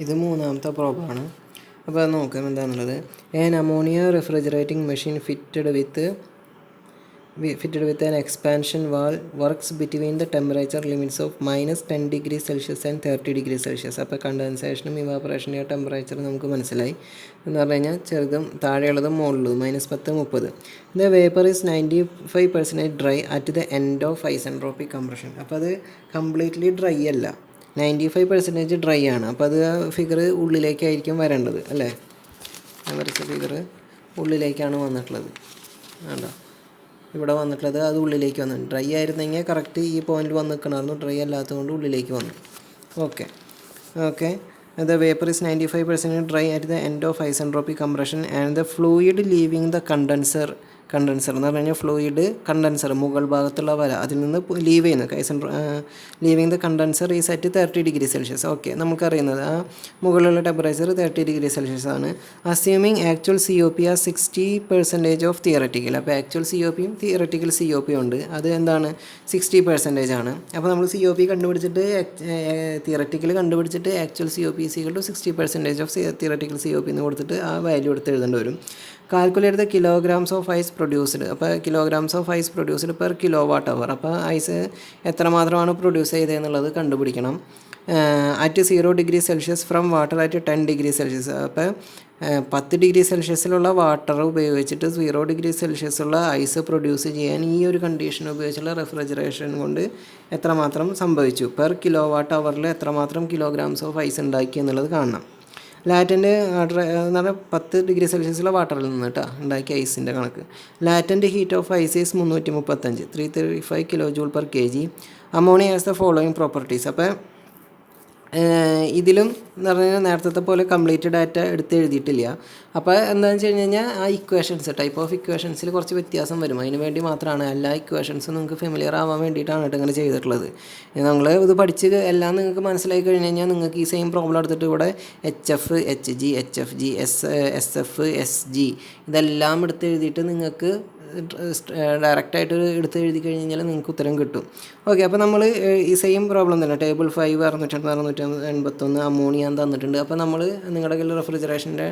ഇത് മൂന്നാമത്തെ പ്രോബ്ലമാണ്. അപ്പോൾ അത് നോക്കാം എന്താണെന്നുള്ളത്. An ammonia refrigerating machine fitted with an expansion valve works between the temperature limits of -10 degrees Celsius and 30 degrees Celsius. അപ്പോൾ കണ്ടൻസേഷനും ഇവാപറേഷൻ്റെ ടെമ്പറേച്ചർ നമുക്ക് മനസ്സിലായി എന്ന് പറഞ്ഞു കഴിഞ്ഞാൽ ചെറുതും താഴെയുള്ളതും മുകളിലും -10 30. The vapour is 95% dry at the end of isentropic compression. അപ്പോൾ അത് കംപ്ലീറ്റ്ലി ഡ്രൈ അല്ല, 95% ഡ്രൈ ആണ്. അപ്പോൾ അത് ഫിഗർ ഉള്ളിലേക്കായിരിക്കും വരേണ്ടത് അല്ലേ? ഞാൻ വരച്ച ഫിഗർ ഉള്ളിലേക്കാണ് വന്നിട്ടുള്ളത്. വേണ്ട, ഇവിടെ വന്നിട്ടുള്ളത് അത് ഉള്ളിലേക്ക് വന്നു. ഡ്രൈ ആയിരുന്നെങ്കിൽ കറക്റ്റ് ഈ പോയിൻ്റ് വന്ന് നിൽക്കണമായിരുന്നു. ഡ്രൈ അല്ലാത്തതുകൊണ്ട് ഉള്ളിലേക്ക് വന്നു. Okay the vapour is 95% dry at the end of isentropic compression and the fluid living the condenser എന്ന് പറഞ്ഞു കഴിഞ്ഞാൽ ഫ്ലൂയിഡ് കണ്ടൻസർ മുകൾ ഭാഗത്തുള്ള വര അതിൽ നിന്ന് ലീവ് ചെയ്യുന്നു. Leaving the condenser is at 30 degree Celsius. Okay, നമുക്കറിയുന്നത് ആ മുകളിലുള്ള ടെമ്പറേച്ചർ 30 ഡിഗ്രി സെൽഷ്യസ് ആണ്. അസ്യൂമിങ് ആക്ച്വൽ COP ആ 60% ഓഫ് തിയററ്റിക്കൽ. അപ്പോൾ ആക്ച്വൽ COPയും തിയററ്റിക്കൽ COPയും ഉണ്ട്. അത് എന്താണ്? 60% ആണ്. അപ്പോൾ നമ്മൾ COP കണ്ടുപിടിച്ചിട്ട് തിയററ്റിക്കൽ കണ്ടുപിടിച്ചിട്ട് actual COP = 60% of theoretical COP എന്ന് കൊടുത്തിട്ട് ആ വാല്യൂ എടുത്ത് എഴുതേണ്ടി വരും. Calculate the kilograms of ice produced. അപ്പോൾ kilograms of ice produced per kWh. അപ്പോൾ ഐസ് എത്രമാത്രമാണ് പ്രൊഡ്യൂസ് ചെയ്തതെന്നുള്ളത് കണ്ടുപിടിക്കണം. At 0 degree Celsius from water at 10 degree Celsius. അപ്പോൾ 10 ഡിഗ്രി സെൽഷ്യസിലുള്ള വാട്ടർ ഉപയോഗിച്ചിട്ട് 0 ഡിഗ്രി സെൽഷ്യസുള്ള ഐസ് പ്രൊഡ്യൂസ് ചെയ്യാൻ ഈ ഒരു കണ്ടീഷൻ ഉപയോഗിച്ചുള്ള റെഫ്രിജറേഷൻ കൊണ്ട് എത്രമാത്രം സംഭവിച്ചു, പെർ kWh എത്രമാത്രം കിലോഗ്രാംസ് ഓഫ് ഐസ് ഉണ്ടാക്കി എന്നുള്ളത് കാണണം. ലാറ്റൻ്റ് വാട്ടർ എന്ന് പറഞ്ഞാൽ 10 ഡിഗ്രി സെൽഷ്യസിലെ വാട്ടറിൽ നിന്ന് ഉണ്ടാക്കിയ ഐസിൻ്റെ കണക്ക്. Latent heat of ice is 335 335 kJ/kg. Ammonia has the following properties. അപ്പോൾ ഇതിലും എന്ന് പറഞ്ഞാൽ നേരത്തെ പോലെ കംപ്ലീറ്റ് ഡാറ്റ എടുത്ത് എഴുതിയിട്ടില്ല. അപ്പോൾ എന്താണെന്ന് വെച്ച് കഴിഞ്ഞ് കഴിഞ്ഞാൽ ആ ഇക്വേഷൻസ് ടൈപ്പ് ഓഫ് ഇക്വേഷൻസിൽ കുറച്ച് വ്യത്യാസം വരും. അതിന് വേണ്ടി മാത്രമാണ്, എല്ലാ ഇക്വേഷൻസും നിങ്ങൾക്ക് ഫെമിലിയർ ആവാൻ വേണ്ടിയിട്ടാണ് കേട്ടോ ഇങ്ങനെ ചെയ്തിട്ടുള്ളത്. നിങ്ങൾ ഇത് പഠിച്ച് എല്ലാം നിങ്ങൾക്ക് മനസ്സിലായി കഴിഞ്ഞ് കഴിഞ്ഞാൽ നിങ്ങൾക്ക് ഈ സെയിം പ്രോബ്ലം എടുത്തിട്ട് ഇവിടെ HF, HG, HFG, SF, SG ഇതെല്ലാം എടുത്ത് എഴുതിയിട്ട് നിങ്ങൾക്ക് ഡയറക്റ്റായിട്ട് എടുത്ത് എഴുതി കഴിഞ്ഞ് കഴിഞ്ഞാൽ നിങ്ങൾക്ക് ഉത്തരം കിട്ടും. ഓക്കെ, അപ്പോൾ നമ്മൾ ഈ സെയിം പ്രോബ്ലം തന്നെ ടേബിൾ 5 681 അമോണിയ തന്നിട്ടുണ്ട്. അപ്പോൾ നമ്മൾ നിങ്ങളുടെ കയ്യിൽ റെഫ്രിജറേഷൻ്റെ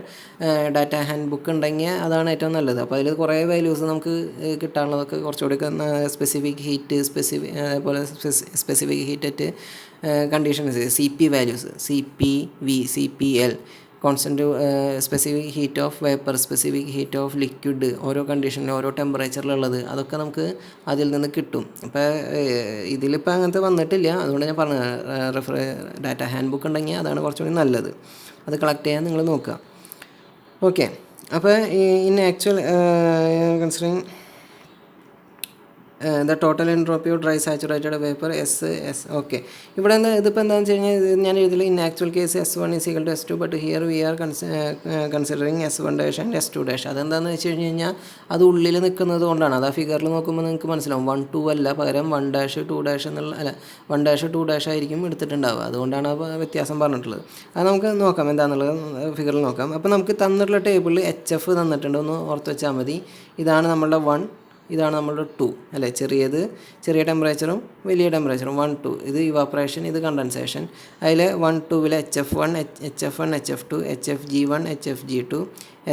ഡാറ്റ ഹാൻഡ് ബുക്ക് ഉണ്ടെങ്കിൽ അതാണ് ഏറ്റവും നല്ലത്. അപ്പോൾ അതിൽ കുറേ വാല്യൂസ് നമുക്ക് കിട്ടാനുള്ളതൊക്കെ കുറച്ചുകൂടി സ്പെസിഫിക് ഹീറ്റ് അതേപോലെ specific heat at conditions, CP values, CPV, CPL, constant specific heat of vapour, specific heat of liquid, ഓരോ കണ്ടീഷനിലും ഓരോ ടെമ്പറേച്ചറിലുള്ളത് അതൊക്കെ നമുക്ക് അതിൽ നിന്ന് കിട്ടും. അപ്പോൾ ഇതിലിപ്പോൾ അങ്ങനത്തെ വന്നിട്ടില്ല, അതുകൊണ്ട് ഞാൻ പറഞ്ഞത് ഡാറ്റ ഹാൻഡ് ബുക്ക് ഉണ്ടെങ്കിൽ അതാണ് കുറച്ചുകൂടി നല്ലത്. അത് കളക്ട് ചെയ്യാൻ നിങ്ങൾ നോക്കുക. ഓക്കെ, അപ്പോൾ in actual considering the total entropy of dry saturated vapour S. Okay, ഇവിടെ ഇതിപ്പോൾ എന്താണെന്ന് വെച്ച് കഴിഞ്ഞാൽ ഇത് ഞാൻ എഴുതില്ല. In actual case S1 = S2, but here we are considering S1' and S2'. അതെന്താണെന്ന് വെച്ച് കഴിഞ്ഞ് കഴിഞ്ഞാൽ അത് ഉള്ളിൽ നിൽക്കുന്നത് കൊണ്ടാണ്. അത് ആ ഫിഗറിൽ നോക്കുമ്പോൾ നിങ്ങൾക്ക് മനസ്സിലാവും 1 2 അല്ല, പകരം 1' 2' എന്നുള്ള 1' 2' ആയിരിക്കും എടുത്തിട്ടുണ്ടാവുക. അതുകൊണ്ടാണ് ആ വ്യത്യാസം പറഞ്ഞിട്ടുള്ളത്. അത് നമുക്ക് നോക്കാം എന്താണെന്നുള്ളത് ഫിഗറിൽ നോക്കാം. അപ്പോൾ നമുക്ക് തന്നിട്ടുള്ള ടേബിളിൽ HF തന്നിട്ടുണ്ട്, ഒന്ന് ഓർത്ത് വെച്ചാൽ മതി. ഇതാണ് നമ്മളുടെ 1, ഇതാണ് നമ്മളുടെ 2 അല്ലേ? ചെറിയ ടെമ്പറേച്ചറും വലിയ ടെമ്പറേച്ചറും 1 2. ഇത് ഇവാപ്പറേഷൻ, ഇത് കണ്ടൻസേഷൻ. അതിൽ 1 2 HF1, HF2, HFG1, HFG2,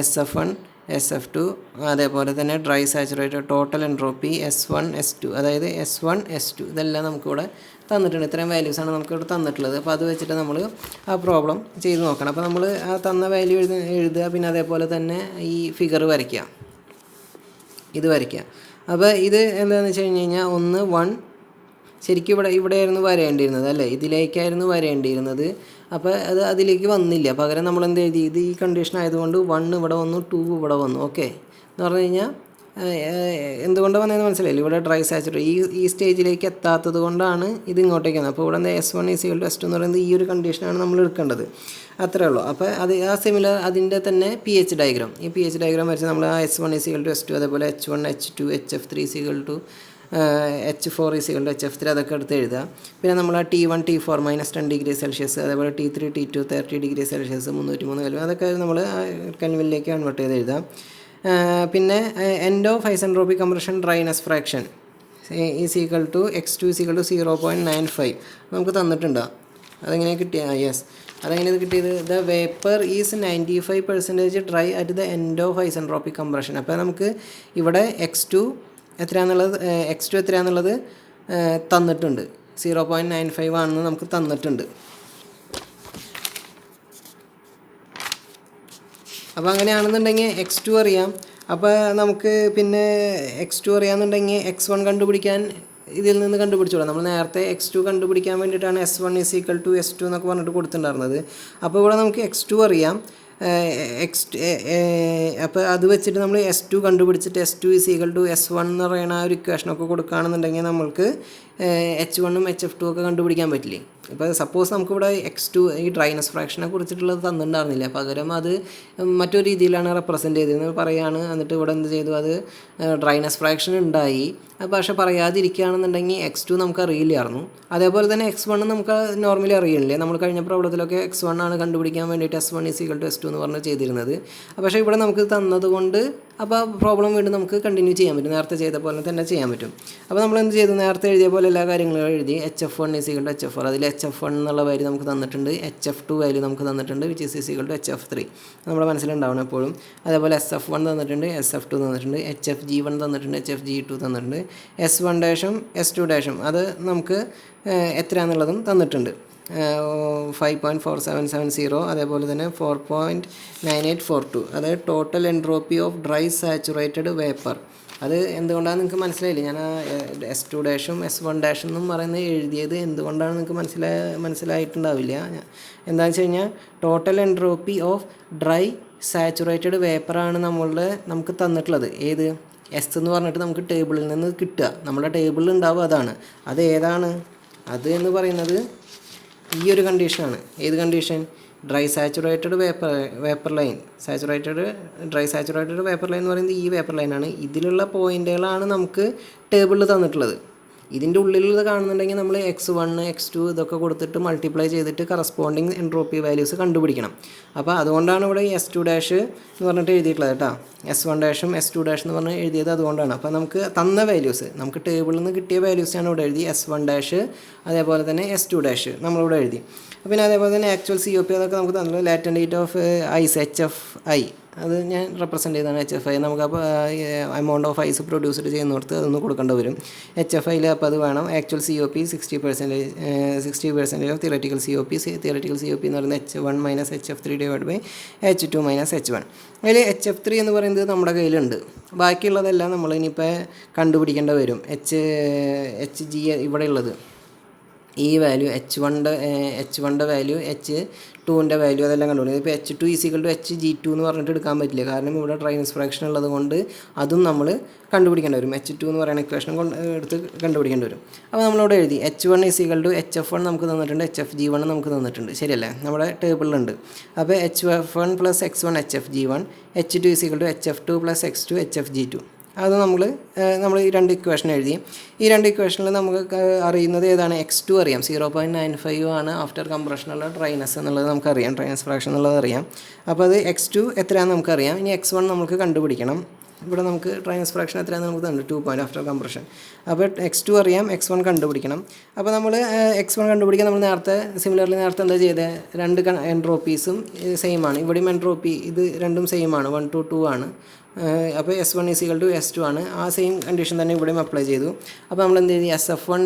SF1, SF2, അതേപോലെ തന്നെ dry saturated total entropy S1 S2, അതായത് S1 S2 ഇതെല്ലാം നമുക്കിവിടെ തന്നിട്ടുണ്ട്. ഇത്രയും വാല്യൂസാണ് നമുക്കിവിടെ തന്നിട്ടുള്ളത്. അപ്പോൾ അത് വെച്ചിട്ട് നമ്മൾ ആ പ്രോബ്ലം ചെയ്ത് നോക്കണം. അപ്പോൾ നമ്മൾ ആ തന്ന വാല്യൂ എഴുതുക, പിന്നെ അതേപോലെ തന്നെ ഈ ഫിഗർ വരയ്ക്കുക, ഇത് വരയ്ക്കുക. അപ്പോൾ ഇത് എന്താണെന്ന് വെച്ച് കഴിഞ്ഞ് കഴിഞ്ഞാൽ 1 ശരിക്കും ഇവിടെയായിരുന്നു വരേണ്ടിയിരുന്നത് അല്ലേ? ഇതിലേക്കായിരുന്നു വരേണ്ടിയിരുന്നത്. അപ്പോൾ അതിലേക്ക് വന്നില്ല. പകരം നമ്മൾ എന്ത് എഴുതി? ഇത് ഈ കണ്ടീഷൻ ആയതുകൊണ്ട് 1 ഇവിടെ വന്നു, 2 ഇവിടെ വന്നു. ഓക്കെ എന്ന് പറഞ്ഞു കഴിഞ്ഞാൽ എന്തുകൊണ്ടാണ് വന്നതെന്ന് മനസ്സിലായില്ല. ഇവിടെ ഡ്രൈ സാച്ചുറേറ്റ് ഈ സ്റ്റേജിലേക്ക് എത്താത്തത് കൊണ്ടാണ് ഇത് ഇങ്ങോട്ടേക്ക് വന്നത്. അപ്പോൾ ഇവിടെ S1 = S2 എന്ന് പറയുന്നത് ഈ ഒരു കണ്ടീഷനാണ് നമ്മൾ എടുക്കേണ്ടത്. അത്രേ ഉള്ളൂ. അപ്പോൾ അത് ആ സിമിലർ അതിൻ്റെ തന്നെ pH ഡയഗ്രാം, ഈ pH ഡയഗ്രാം വരച്ച് നമ്മൾ S1 = S2, അതേപോലെ H1 H2 HF3 = H4 = HF3 അതൊക്കെ എടുത്ത് എഴുതുക. പിന്നെ നമ്മൾ ആ T1 T4 -10 ഡിഗ്രി സെൽഷ്യസ്, അതേപോലെ T3 T2 30 degree Celsius 303 kelvin, അതൊക്കെ നമ്മൾ കെൽവിനിലേക്ക് കൺവേർട്ട് ചെയ്ത് എഴുതാം. പിന്നെ end of isentropic compression dryness fraction X2 = 0.95 നമുക്ക് തന്നിട്ടുണ്ട്. അതെങ്ങനെ കിട്ടിയ യെസ് അതെങ്ങനെ കിട്ടിയത് the vapour is 95% dry at the end of isentropic compression. അപ്പോൾ നമുക്ക് ഇവിടെ x2 എത്രയാണെന്നുള്ളത് തന്നിട്ടുണ്ട്. 0.95 ആണെന്ന് നമുക്ക് തന്നിട്ടുണ്ട്. അപ്പോൾ അങ്ങനെയാണെന്നുണ്ടെങ്കിൽ x2 അറിയാം. അപ്പോൾ നമുക്ക് പിന്നെ x2 അറിയാമെന്നുണ്ടെങ്കിൽ x1 കണ്ടുപിടിക്കാൻ ഇതിൽ നിന്ന് കണ്ടുപിടിച്ചോളാം. നമ്മൾ നേരത്തെ x2 കണ്ടുപിടിക്കാൻ വേണ്ടിയിട്ടാണ് S1 = S2 എന്നൊക്കെ പറഞ്ഞിട്ട് കൊടുത്തിട്ടുണ്ടായിരുന്നത്. അപ്പോൾ ഇവിടെ നമുക്ക് x2 അറിയാം. അപ്പോൾ അത് വെച്ചിട്ട് നമ്മൾ S2 കണ്ടുപിടിച്ചിട്ട് S2 = S1 എന്ന് പറയുന്ന ആ ഒരു ഇക്വേഷനൊക്കെ കൊടുക്കുകയാണെന്നുണ്ടെങ്കിൽ നമ്മൾക്ക് H1ഉം HF2 ഒക്കെ കണ്ടുപിടിക്കാൻ പറ്റില്ലേ. ഇപ്പോൾ സപ്പോസ് നമുക്കിവിടെ x2 ഈ ഡ്രൈനസ് ഫ്രാക്ഷനെ കുറിച്ചിട്ടുള്ളത് തന്നിട്ടുണ്ടായിരുന്നില്ല, പകരം അത് മറ്റൊരു രീതിയിലാണ് റെപ്രസെൻറ്റ് ചെയ്തതെന്ന് പറയുകയാണ്. എന്നിട്ട് ഇവിടെ എന്ത് ചെയ്തു, അത് ഡ്രൈനസ് ഫ്രാക്ഷൻ ഉണ്ടായി. പക്ഷേ പറയാതിരിക്കുകയാണെന്നുണ്ടെങ്കിൽ x2 നമുക്ക് അറിയില്ലായിരുന്നു. അതേപോലെ തന്നെ x1 നമുക്ക് നോർമലി അറിയില്ലേ. നമ്മൾ കഴിഞ്ഞ പ്രോബ്ലത്തിലൊക്കെ x1 ആണ് കണ്ടുപിടിക്കാൻ വേണ്ടിയിട്ട് S1 = S2 എന്ന് പറഞ്ഞ് ചെയ്തിരുന്നത്. പക്ഷേ ഇവിടെ നമുക്ക് തന്നതുകൊണ്ട് അപ്പോൾ പ്രോബ്ലം വീണ്ടും നമുക്ക് കണ്ടിന്യൂ ചെയ്യാൻ പറ്റും, നേരത്തെ ചെയ്ത പോലെ തന്നെ ചെയ്യാൻ പറ്റും. അപ്പോൾ നമ്മൾ എന്ത് ചെയ്തു, നേരത്തെ എഴുതിയ പോലെ എല്ലാ കാര്യങ്ങളും എഴുതി. HF1 = HF4, അതിൽ HF1 എന്നുള്ള വാല്യൂ നമുക്ക് തന്നിട്ടുണ്ട്, HF2 വാല്യൂ നമുക്ക് തന്നിട്ടുണ്ട്, which is = HF3 നമ്മുടെ മനസ്സിലുണ്ടാവണം എപ്പോഴും. അതേപോലെ SF1 തന്നിട്ടുണ്ട്, SF2 തന്നിട്ടുണ്ട്, HFG1 തന്നിട്ടുണ്ട്, HFG2 തന്നിട്ടുണ്ട്, S1' S2' അത് നമുക്ക് എത്രയാണെന്നുള്ളതും തന്നിട്ടുണ്ട്. 5.4770, അതേപോലെ തന്നെ 4.9842. അതായത് total entropy of dry saturated vapour. അത് എന്തുകൊണ്ടാണ് നിങ്ങൾക്ക് മനസ്സിലായില്ല. ഞാൻ S2' S1' എന്നും പറയുന്നത് എഴുതിയത് എന്തുകൊണ്ടാണ് നിങ്ങൾക്ക് മനസ്സിലായിട്ടുണ്ടാവില്ല. എന്താണെന്ന് വെച്ച് കഴിഞ്ഞാൽ total entropy of dry saturated വേപ്പറാണ് നമുക്ക് തന്നിട്ടുള്ളത്. ഏത് എസ് എന്ന് പറഞ്ഞിട്ട് നമുക്ക് ടേബിളിൽ നിന്ന് കിട്ടുക, നമ്മുടെ ടേബിളിൽ ഉണ്ടാവുക. അതാണ് അത് ഏതാണ് അത് എന്ന് പറയുന്നത് ഈ ഒരു കണ്ടീഷനാണ്. ഏത് condition? Dry saturated vapour line. Dry saturated vapour line എന്ന് പറയുന്നത് ഈ വേപ്പർ ലൈനാണ്. ഇതിലുള്ള പോയിൻ്റുകളാണ് നമുക്ക് ടേബിളിൽ തന്നിട്ടുള്ളത്. ഇതിൻ്റെ ഉള്ളിലുള്ളത് കാണുന്നുണ്ടെങ്കിൽ നമ്മൾ x1 x2 ഇതൊക്കെ കൊടുത്തിട്ട് മൾട്ടിപ്ലൈ ചെയ്തിട്ട് കറസ്പോണ്ടിങ് എൻട്രോപ്പി വാല്യൂസ് കണ്ടുപിടിക്കണം. അപ്പോൾ അതുകൊണ്ടാണ് ഇവിടെ S2' എന്ന് പറഞ്ഞിട്ട് എഴുതിയിട്ടുള്ളത് കേട്ടോ. S1' S2' എന്ന് പറഞ്ഞ് എഴുതിയത് അതുകൊണ്ടാണ്. അപ്പോൾ നമുക്ക് തന്ന വാല്യൂസ്, നമുക്ക് ടേബിളിൽ നിന്ന് കിട്ടിയ വാല്യൂസാണ് ഇവിടെ എഴുതി. S1' അതേപോലെ തന്നെ S2' നമ്മളിവിടെ എഴുതി. പിന്നെ അതേപോലെ തന്നെ ആക്ച്വൽ COP അതൊക്കെ നമുക്ക് തന്നത്. Latent heat of ice HFI അത് ഞാൻ റെപ്രസെൻറ്റ് ചെയ്താണ്. HFI നമുക്ക് അപ്പോൾ എമൗണ്ട് ഓഫ് ഐസ് പ്രൊഡ്യൂസ്ഡ് ചെയ്യുന്നിടത്ത് അതൊന്ന് കൊടുക്കേണ്ടി വരും. HFIയിൽ അപ്പോൾ അത് വേണം. Actual COP 60% of theoretical COP. Theoretical COP എന്ന് പറയുന്നത് H1 - HF3 / H2 - H1. അതിൽ HF3 എന്ന് പറയുന്നത് നമ്മുടെ കയ്യിലുണ്ട്. ബാക്കിയുള്ളതെല്ലാം നമ്മൾ ഇനിയിപ്പോൾ കണ്ടുപിടിക്കേണ്ടി വരും. HG ഇവിടെ ഉള്ളത് ഈ value H1 value, H2 value അതെല്ലാം കണ്ടുപിടിക്കും. ഇപ്പോൾ H2 = HG2 എന്ന് പറഞ്ഞിട്ട് എടുക്കാൻ പറ്റില്ല, കാരണം ഇവിടെ ഡ്രൈനസ് ഫ്രാക്ഷൻ ഉള്ളത് കൊണ്ട് അതും നമ്മൾ കണ്ടുപിടിക്കേണ്ടി വരും. H2 എന്ന് പറയുന്ന ഇക്വേഷൻ എടുത്ത് കണ്ടുപിടിക്കേണ്ടി വരും. അപ്പോൾ നമ്മളിവിടെ എഴുതി H1 = HF1 നമുക്ക് തന്നിട്ടുണ്ട്, HFG1 നമുക്ക് തന്നിട്ടുണ്ട്. ശരിയല്ലേ? നമ്മുടെ ടേബിളിലുണ്ട്. അപ്പോൾ HF1 + X1 HFG1, H2 = HF2 + X2 HFG2. അത് നമ്മൾ ഈ രണ്ട് ഇക്വേഷൻ എഴുതി. ഈ രണ്ട് ഇക്വേഷനിൽ നമുക്ക് അറിയുന്നത് ഏതാണ്? x2 അറിയാം, 0.95 ആണ് ആഫ്റ്റർ കംപ്രഷനുള്ള ഡ്രൈനസ് എന്നുള്ളത് നമുക്കറിയാം, ഡ്രൈനസ് ഫ്രാക്ഷൻ എന്നുള്ളത് അറിയാം. അപ്പോൾ അത് x2 എത്രയാണെന്ന് നമുക്കറിയാം. ഇനി x1 നമുക്ക് കണ്ടുപിടിക്കണം. ഇവിടെ നമുക്ക് ഡ്രൈനസ് ഫ്രാക്ഷൻ എത്രയാണെന്ന് നമുക്ക് തന്നിട്ടുണ്ട്, 2 പോയിൻറ്റ് ആഫ്റ്റർ കംപ്രഷൻ. അപ്പോൾ x2 അറിയാം, x1 കണ്ടുപിടിക്കണം. അപ്പോൾ നമ്മൾ x1 കണ്ടുപിടിക്കാൻ നമ്മൾ നേരത്തെ നേരത്തെ എന്താ ചെയ്തത്? രണ്ട് എൻട്രോപ്പീസും സെയിം ആണ്. ഇവിടെയും എൻട്രോപ്പി ഇത് രണ്ടും സെയിം ആണ്, 1 to 2 ആണ്. അപ്പോൾ S1 = S2 ആണ്. ആ സെയിം കണ്ടീഷൻ തന്നെ ഇവിടെയും അപ്ലൈ ചെയ്തു. അപ്പോൾ നമ്മൾ എന്ത് ചെയ്തു? SF1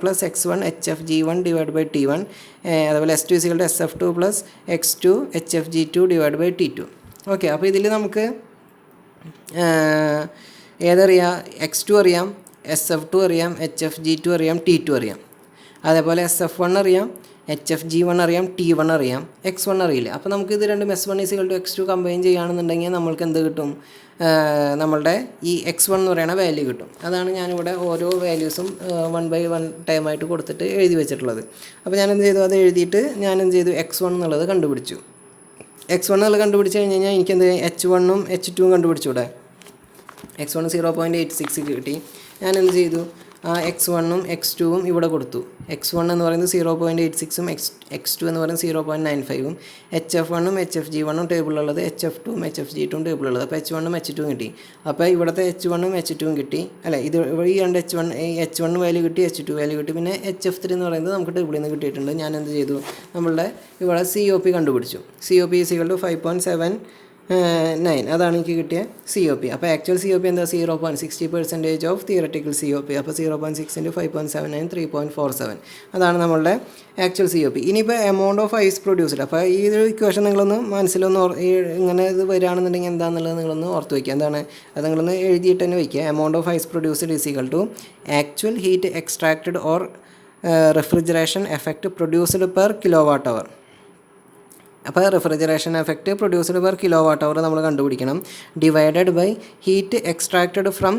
+ X1 HFG1 / T1. അതുപോലെ S2 = SF2 + X2 HFG2 / T2. Okay, അപ്പോൾ ഇതിൽ നമുക്ക് ഏതറിയാം? X2 അറിയാം, SF2 അറിയാം, HFG2 അറിയാം, T2 അറിയാം. അതേപോലെ SF1 അറിയാം, HFG1 അറിയാം, T1 അറിയാം, X1 അറിയില്ല. അപ്പോൾ നമുക്ക് ഇത് രണ്ടും S1 = X2 കമ്പൈൻ ചെയ്യുകയാണെന്നുണ്ടെങ്കിൽ നമ്മൾക്ക് എന്ത് കിട്ടും? നമ്മളുടെ ഈ X1 എന്ന് പറയുന്ന വാല്യൂ കിട്ടും. അതാണ് ഞാനിവിടെ ഓരോ വാല്യൂസും 1 by 1 ടൈമായിട്ട് കൊടുത്തിട്ട് എഴുതി വെച്ചിട്ടുള്ളത്. അപ്പോൾ ഞാനെന്ത് ചെയ്തു? അത് എഴുതിയിട്ട് ഞാനെന്ത് ചെയ്തു? X1 എന്നുള്ളത് കണ്ടുപിടിച്ചു. X1 എന്നുള്ളത് കണ്ടുപിടിച്ച് കഴിഞ്ഞ് കഴിഞ്ഞാൽ എനിക്കെന്ത്? H1ഉം H2ഉം കണ്ടുപിടിച്ചൂടെ? X1 0.86 കിട്ടി. ഞാനെന്ത് ചെയ്തു? ആ x1ഉം x2ഉം ഇവിടെ കൊടുത്തു. x1 എന്ന് പറയുന്നത് 0.86ഉം x2 എന്ന് പറയുന്നത് 0.95ഉം HF1ഉം HFG1ഉം ടേബിളിലുള്ളത്, HF2ഉം HFG2ഉം ടേബിളുള്ളത്. അപ്പോൾ H1ഉം H2ഉം കിട്ടി. അപ്പോൾ ഇവിടുത്തെ H1ഉം H2ഉം കിട്ടി അല്ലേ. ഇത് ഈ രണ്ട് H1 വാല്യൂ കിട്ടി, H2 വാല്യൂ കിട്ടി. പിന്നെ HF3 എന്ന് പറയുന്നത് നമുക്ക് ടേബിളിൽ നിന്ന് കിട്ടിയിട്ടുണ്ട്. ഞാൻ എന്ത് ചെയ്തു, നമ്മളുടെ ഇവിടെ COP കണ്ടുപിടിച്ചു. COP = 5.79, അതാണ് എനിക്ക് കിട്ടിയ COP. അപ്പോൾ ആക്ച്വൽ COP എന്താ, 0.60% ഓഫ് തിയററ്റിക്കൽ COP. അപ്പോൾ 0.6 × 5.79 3.47, അതാണ് നമ്മളുടെ ആക്ച്വൽ COP. ഇനിയിപ്പോൾ എമൗണ്ട് ഓഫ് ഐസ് പ്രൊഡ്യൂസ്ഡ്. അപ്പോൾ ഈ ഒരു ഇക്വേഷൻ നിങ്ങളൊന്ന് മനസ്സിലൊന്ന് ഇങ്ങനെ ഇത് വരികയാണെന്നുണ്ടെങ്കിൽ എന്താണെന്നുള്ളത് നിങ്ങളൊന്ന് ഓർത്ത് വയ്ക്കുക. എന്താണ് അത്, നിങ്ങളൊന്ന് എഴുതിയിട്ട് തന്നെ വയ്ക്കുക. Amount of ice produced = actual heat extracted or refrigeration effect produced per kWh. അപ്പോൾ refrigeration effect produced per kWh നമ്മൾ കണ്ടുപിടിക്കണം. Divided by heat extracted from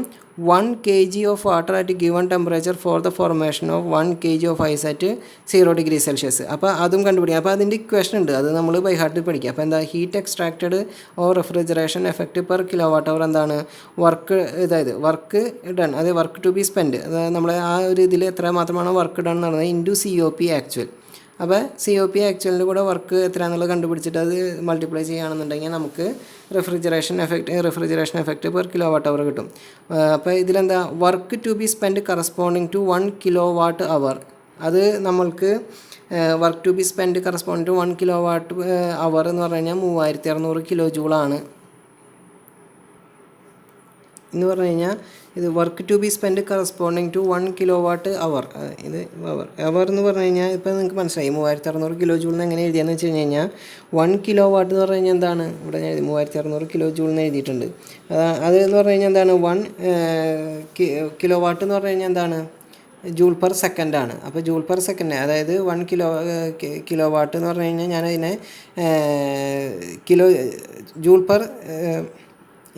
1 kg of water at given temperature for the formation of 1 kg of ice at 0°C. അപ്പോൾ അതും കണ്ടുപിടിക്കാം. അപ്പോൾ അതിൻ്റെ equation ഉണ്ട്, അത് നമ്മൾ ബൈ ഹാർട്ടിൽ പഠിക്കുക. അപ്പോൾ എന്താ, heat extracted or refrigeration effect per kWh എന്താണ്, വർക്ക്, അതായത് വർക്ക് ഡൺ, അതായത് വർക്ക് ടു ബി സ്പെൻഡ്, അതായത് നമ്മൾ ആ ഒരു ഇതിൽ എത്ര മാത്രമാണ് വർക്ക് ഡൺ നടന്നത് ഇൻറ്റു COP ആക്ച്വൽ. അപ്പോൾ COP ആക്ച്വലിൻ്റെ കൂടെ വർക്ക് എത്രയാണെന്നുള്ളത് കണ്ടുപിടിച്ചിട്ട് അത് മൾട്ടിപ്ലൈ ചെയ്യുകയാണെന്നുണ്ടെങ്കിൽ നമുക്ക് റെഫ്രിജറേഷൻ എഫക്റ്റ് പെർ kWh കിട്ടും. അപ്പോൾ ഇതിലെന്താ, work to be spend corresponding to 1 kWh. അത് നമ്മൾക്ക് work to be spend corresponding to 1 kWh എന്ന് പറഞ്ഞു കഴിഞ്ഞാൽ 3600 kJ എന്ന് പറഞ്ഞു കഴിഞ്ഞാൽ ഇത് work to be spend corresponding to 1 kWh. ഇത് അവർ എന്ന് പറഞ്ഞു കഴിഞ്ഞാൽ ഇപ്പോൾ നിങ്ങൾക്ക് മനസ്സിലായി 3600 kJ എങ്ങനെ എഴുതിയെന്ന് വെച്ച് കഴിഞ്ഞാൽ 1 kW എന്ന് പറഞ്ഞു കഴിഞ്ഞാൽ എന്താണ്, ഇവിടെ ഞാൻ 3600 kJ എന്ന് എഴുതിയിട്ടുണ്ട്. അത് എന്ന് പറഞ്ഞു കഴിഞ്ഞാൽ എന്താണ്, 1 kW എന്ന് പറഞ്ഞു കഴിഞ്ഞാൽ എന്താണ്, ജൂൾ പെർ സെക്കൻഡ് ആണ്. അപ്പോൾ ജൂൾ പെർ സെക്കൻഡ്, അതായത് 1 kW എന്ന് പറഞ്ഞു കഴിഞ്ഞാൽ ഞാനതിനെ ജൂൾ പെർ,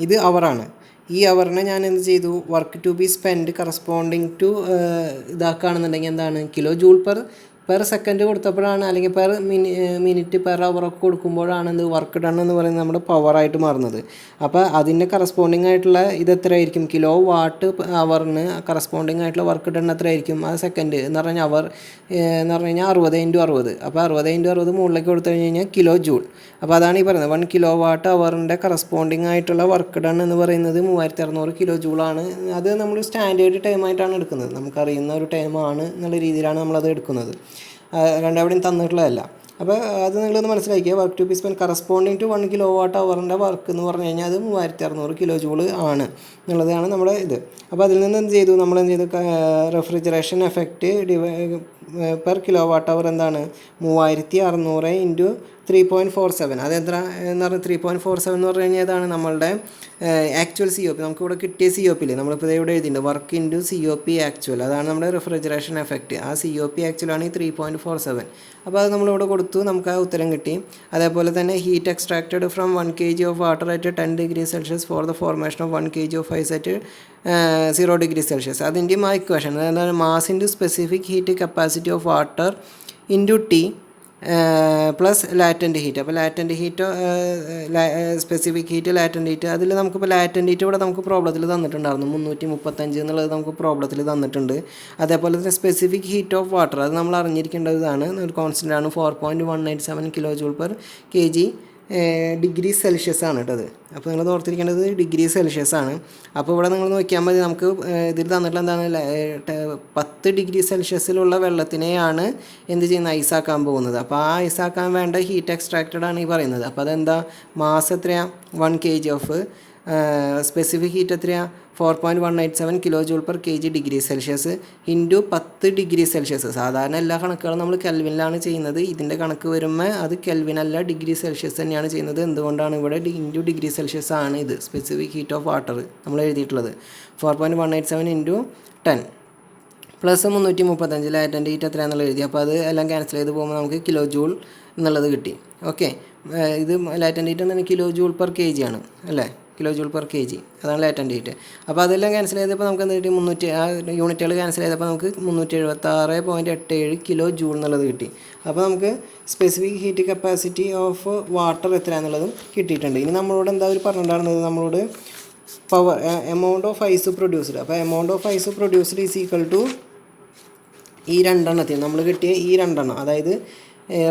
ഇത് അവറാണ്. ഈ അവറിനെ ഞാൻ എന്ത് ചെയ്തു, work to be spend corresponding to ഇതാക്കുകയാണെന്നുണ്ടെങ്കിൽ എന്താണ്, kJ പെർ സെക്കൻഡ് കൊടുത്തപ്പോഴാണ്, അല്ലെങ്കിൽ പെർ മിനിറ്റ് പെർ അവറൊക്കെ കൊടുക്കുമ്പോഴാണ് എന്ത്, വർക്ക് ഡൺ എന്ന് പറയുന്നത് നമ്മുടെ പവറായിട്ട് മാറുന്നത്. അപ്പോൾ അതിൻ്റെ കറസ്പോണ്ടിങ് ആയിട്ടുള്ള ഇത് എത്രയായിരിക്കും, kWh കറസ്പോണ്ടിങ് ആയിട്ടുള്ള വർക്ക് ഡൺ എത്രയായിരിക്കും, ആ സെക്കൻഡ് എന്ന് പറഞ്ഞാൽ അവർ എന്ന് പറഞ്ഞു കഴിഞ്ഞാൽ 60 × 60. അപ്പോൾ 60 × 60 മുകളിലേക്ക് കൊടുത്തു കഴിഞ്ഞ് കഴിഞ്ഞാൽ kJ. അപ്പോൾ അതാണ് ഈ പറയുന്നത് 1 kWh കറസ്പോണ്ടിങ് ആയിട്ടുള്ള വർക്ക് ഡൺ എന്ന് പറയുന്നത് 3600 kJ ആണ്. അത് നമ്മൾ സ്റ്റാൻഡേർഡ് ടൈമായിട്ടാണ് എടുക്കുന്നത്, നമുക്കറിയുന്ന ഒരു ടൈമാണ് എന്നുള്ള രീതിയിലാണ് നമ്മളത് എടുക്കുന്നത്, രണ്ടാവിടെയും തന്നിട്ടുള്ളതല്ല. അപ്പോൾ അത് നിങ്ങളൊന്ന് മനസ്സിലാക്കിക്കുക. Work to be spend corresponding to 1 kWh work എന്ന് പറഞ്ഞു കഴിഞ്ഞാൽ അത് 3600 kJ ആണ് എന്നുള്ളതാണ് നമ്മുടെ ഇത്. അപ്പോൾ അതിൽ നിന്ന് എന്ത് ചെയ്തു, നമ്മളെന്ത് ചെയ്തു, റെഫ്രിജറേഷൻ എഫക്റ്റ് പെർ kWh എന്താണ്, 3600 × 3.47. അതെത്ര എന്ന് പറഞ്ഞാൽ 3.47 എന്ന് പറഞ്ഞു കഴിഞ്ഞാൽ ഏതാണ് നമ്മളുടെ ആക്ച്വൽ COP. നമുക്കിവിടെ കിട്ടിയ COP ഇല്ലേ, നമ്മളിപ്പോൾ ഇവിടെ എഴുതിയിട്ടുണ്ട് വർക്ക് ഇൻറ്റു COP ആക്ച്വൽ, അതാണ് നമ്മുടെ റെഫ്രിജറേഷൻ എഫക്റ്റ്. ആ COP ആക്ച്വലാണ് ഈ 3.47. അപ്പോൾ അത് നമ്മളിവിടെ കൊടുത്തു, നമുക്ക് ആ ഉത്തരം കിട്ടി. അതേപോലെ തന്നെ heat extracted from 1 kg of water at 10°C for the formation of 1 kg of ice at 0°C. അതിൻ്റെയും ആ ഇക്വേഷൻ, അതായത് mass into specific heat capacity of water into T plus latent heat. അപ്പോൾ latent heat, specific heat, latent heat, അതിൽ നമുക്കിപ്പോൾ latent heat ഇവിടെ നമുക്ക് പ്രോബ്ലത്തിൽ തന്നിട്ടുണ്ടായിരുന്നു 335 എന്നുള്ളത് നമുക്ക് പ്രോബ്ലത്തിൽ തന്നിട്ടുണ്ട്. അതേപോലെ തന്നെ സ്പെസിഫിക് ഹീറ്റ് ഓഫ് വാട്ടർ, അത് നമ്മൾ അറിഞ്ഞിരിക്കേണ്ടതാണ്, ഒരു കോൺസ്റ്റൻ്റ് ആണ്, 4.187 kJ/kg ഡിഗ്രി സെൽഷ്യസ് ആണ് കേട്ടത്. അപ്പോൾ നിങ്ങൾ ഓർത്തിരിക്കേണ്ടത് ഡിഗ്രി സെൽഷ്യസ് ആണ്. അപ്പോൾ ഇവിടെ നിങ്ങൾ നോക്കിയാൽ മതി, നമുക്ക് ഇതിൽ തന്നിട്ടുള്ള എന്താണ്, 10°C വെള്ളത്തിനെയാണ് എന്ത് ചെയ്യുന്നത്, ഐസാക്കാൻ പോകുന്നത്. അപ്പോൾ ആ ഐസാക്കാൻ വേണ്ട ഹീറ്റ് എക്സ്ട്രാക്റ്റഡ് ആണ് ഈ പറയുന്നത്. അപ്പോൾ അതെന്താ, മാസ് എത്രയാണ്, 1 kg ഓഫ് സ്പെസിഫിക് ഹീറ്റ് എത്രയാണ്, 4.187 kJ/kg degree Celsius into 10°C. സാധാരണ എല്ലാ കണക്കുകളും നമ്മൾ കെൽവിനിലാണ് ചെയ്യുന്നത്. ഇതിൻ്റെ കണക്ക് വരുമ്പോൾ അത് കെൽവിനല്ല, ഡിഗ്രി സെൽഷ്യസ് തന്നെയാണ് ചെയ്യുന്നത്. എന്തുകൊണ്ടാണ് ഇവിടെ ഇൻറ്റു ഡിഗ്രി സെൽഷ്യസ് ആണ് ഇത് സ്പെസിഫിക് ഹീറ്റ് ഓഫ് വാട്ടർ നമ്മൾ എഴുതിയിട്ടുള്ളത്. 4.187 × 10 പ്ലസ് 335 ലാറ്റൻറ്റ് ഹീറ്റ് എത്രയാണെന്നുള്ളത് എഴുതി. അപ്പോൾ അത് എല്ലാം ക്യാൻസൽ ചെയ്ത് പോകുമ്പോൾ നമുക്ക് kJ എന്നുള്ളത് കിട്ടി. ഓക്കെ, ഇത് ലാറ്റൻറ്റ് ഹീറ്റ് എന്താണ്, kJ/kg ആണ് അല്ലേ, kJ/kg, അതാണ് ലാറ്റൻറ്റ് ഹീറ്റ്. അപ്പോൾ അതെല്ലാം ക്യാൻസൽ ചെയ്തപ്പോൾ നമുക്ക് എന്ത് കിട്ടി, 300 ആ യൂണിറ്റുകൾ ക്യാൻസൽ ചെയ്തപ്പോൾ നമുക്ക് 376.87 kJ എന്നുള്ളത് കിട്ടി. അപ്പോൾ നമുക്ക് specific heat capacity of water എത്രയാണെന്നുള്ളതും കിട്ടിയിട്ടുണ്ട്. ഇനി നമ്മളോട് എന്താ ഒരു പറഞ്ഞിട്ടുണ്ടായിരുന്നത്, നമ്മളോട് power amount of ice produced. അപ്പോൾ amount of ice produced is equal to ഈ രണ്ടെണ്ണത്തിന് നമ്മൾ കിട്ടിയ ഈ രണ്ടെണ്ണം, അതായത്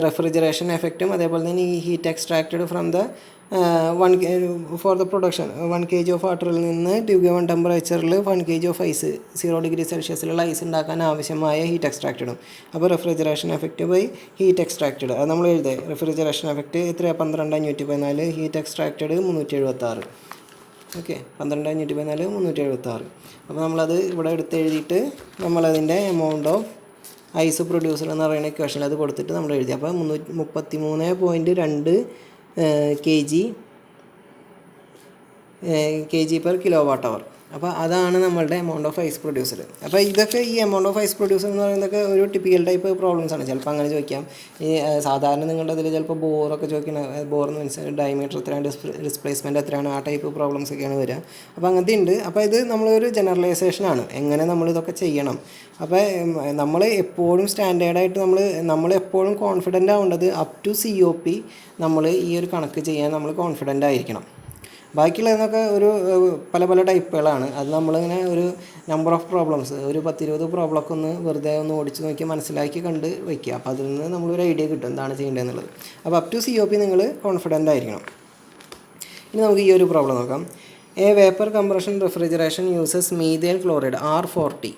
റെഫ്രിജറേഷൻ എഫക്റ്റും അതേപോലെ തന്നെ ഈ heat extracted from the for the production 1 kg of വാട്ടറിൽ നിന്ന് ഗിവൺ ടെമ്പറേച്ചറിൽ 1 kg ഓഫ് ഐസ് 0 ഡിഗ്രി സെൽഷ്യസിലുള്ള ഐസ് ഉണ്ടാക്കാൻ ആവശ്യമായ ഹീറ്റ് എക്സ്ട്രാക്റ്റഡും. അപ്പോൾ refrigeration effect by heat extracted അത് നമ്മൾ എഴുതുക. റെഫ്രിജറേഷൻ എഫക്റ്റ് എത്രയാണ്? 12514. Heat extracted 376. ഓക്കെ, 12514 376. അപ്പോൾ നമ്മളത് ഇവിടെ എടുത്ത് എഴുതിയിട്ട് നമ്മളതിൻ്റെ എമൗണ്ട് ഓഫ് ഐസ് പ്രൊഡ്യൂസർ എന്ന് പറയുന്ന ഇക്വേഷനിൽ അത് കൊടുത്തിട്ട് നമ്മൾ എഴുതി. അപ്പോൾ 333.2 kg per kilowatt-hour. അപ്പോൾ അതാണ് നമ്മളുടെ എമൗണ്ട് ഓഫ് ഐസ് പ്രൊഡ്യൂസർ. അപ്പോൾ ഇതൊക്കെ ഈ എമൗണ്ട് ഓഫ് ഐസ് പ്രൊഡ്യൂസർ എന്ന് പറയുന്നതൊക്കെ ഒരു ടിപ്പിക്കൽ ടൈപ്പ് പ്രോബ്ലംസ് ആണ്. ചിലപ്പോൾ അങ്ങനെ ചോദിക്കാം. ഈ സാധാരണ നിങ്ങളുടെ ഇതിൽ ചിലപ്പോൾ ബോറൊക്കെ ചോദിക്കണം. ബോറെന്ന് മീൻസ് ഡയമീറ്റർ എത്രയാണ്, ഡിസ്പ്ലേസ്മെൻറ്റ് എത്രയാണ്, ആ ടൈപ്പ് പ്രോബ്ലംസ് ഒക്കെയാണ് വരിക. അപ്പോൾ അങ്ങനത്തെ ഉണ്ട്. അപ്പോൾ ഇത് നമ്മളൊരു ജനറലൈസേഷനാണ് എങ്ങനെ നമ്മളിതൊക്കെ ചെയ്യണം. അപ്പോൾ നമ്മൾ എപ്പോഴും സ്റ്റാൻഡേർഡായിട്ട് നമ്മൾ എപ്പോഴും കോൺഫിഡൻ്റ് ആവേണ്ടത് അപ് ടു COP നമ്മൾ ഈ ഒരു കണക്ക് ചെയ്യാൻ നമ്മൾ കോൺഫിഡൻ്റ് ആയിരിക്കണം. ബാക്കിയുള്ളതെന്നൊക്കെ ഒരു പല ടൈപ്പുകളാണ്. അത് നമ്മളിങ്ങനെ ഒരു നമ്പർ ഓഫ് പ്രോബ്ലംസ് ഒരു 10-20 പ്രോബ്ലമൊക്കെ ഒന്ന് വെറുതെ ഒന്ന് ഓടിച്ച് നോക്കി മനസ്സിലാക്കി കണ്ട് വയ്ക്കുക. അപ്പോൾ അതിൽ നിന്ന് നമ്മളൊരു ഐഡിയ കിട്ടും എന്താണ് ചെയ്യേണ്ടതെന്നുള്ളത്. അപ്പോൾ അപ് ടു COP നിങ്ങൾ കോൺഫിഡൻ്റ് ആയിരിക്കണം. ഇനി നമുക്ക് ഈ ഒരു പ്രോബ്ലം നോക്കാം. A vapour compression refrigeration uses methyl chloride R40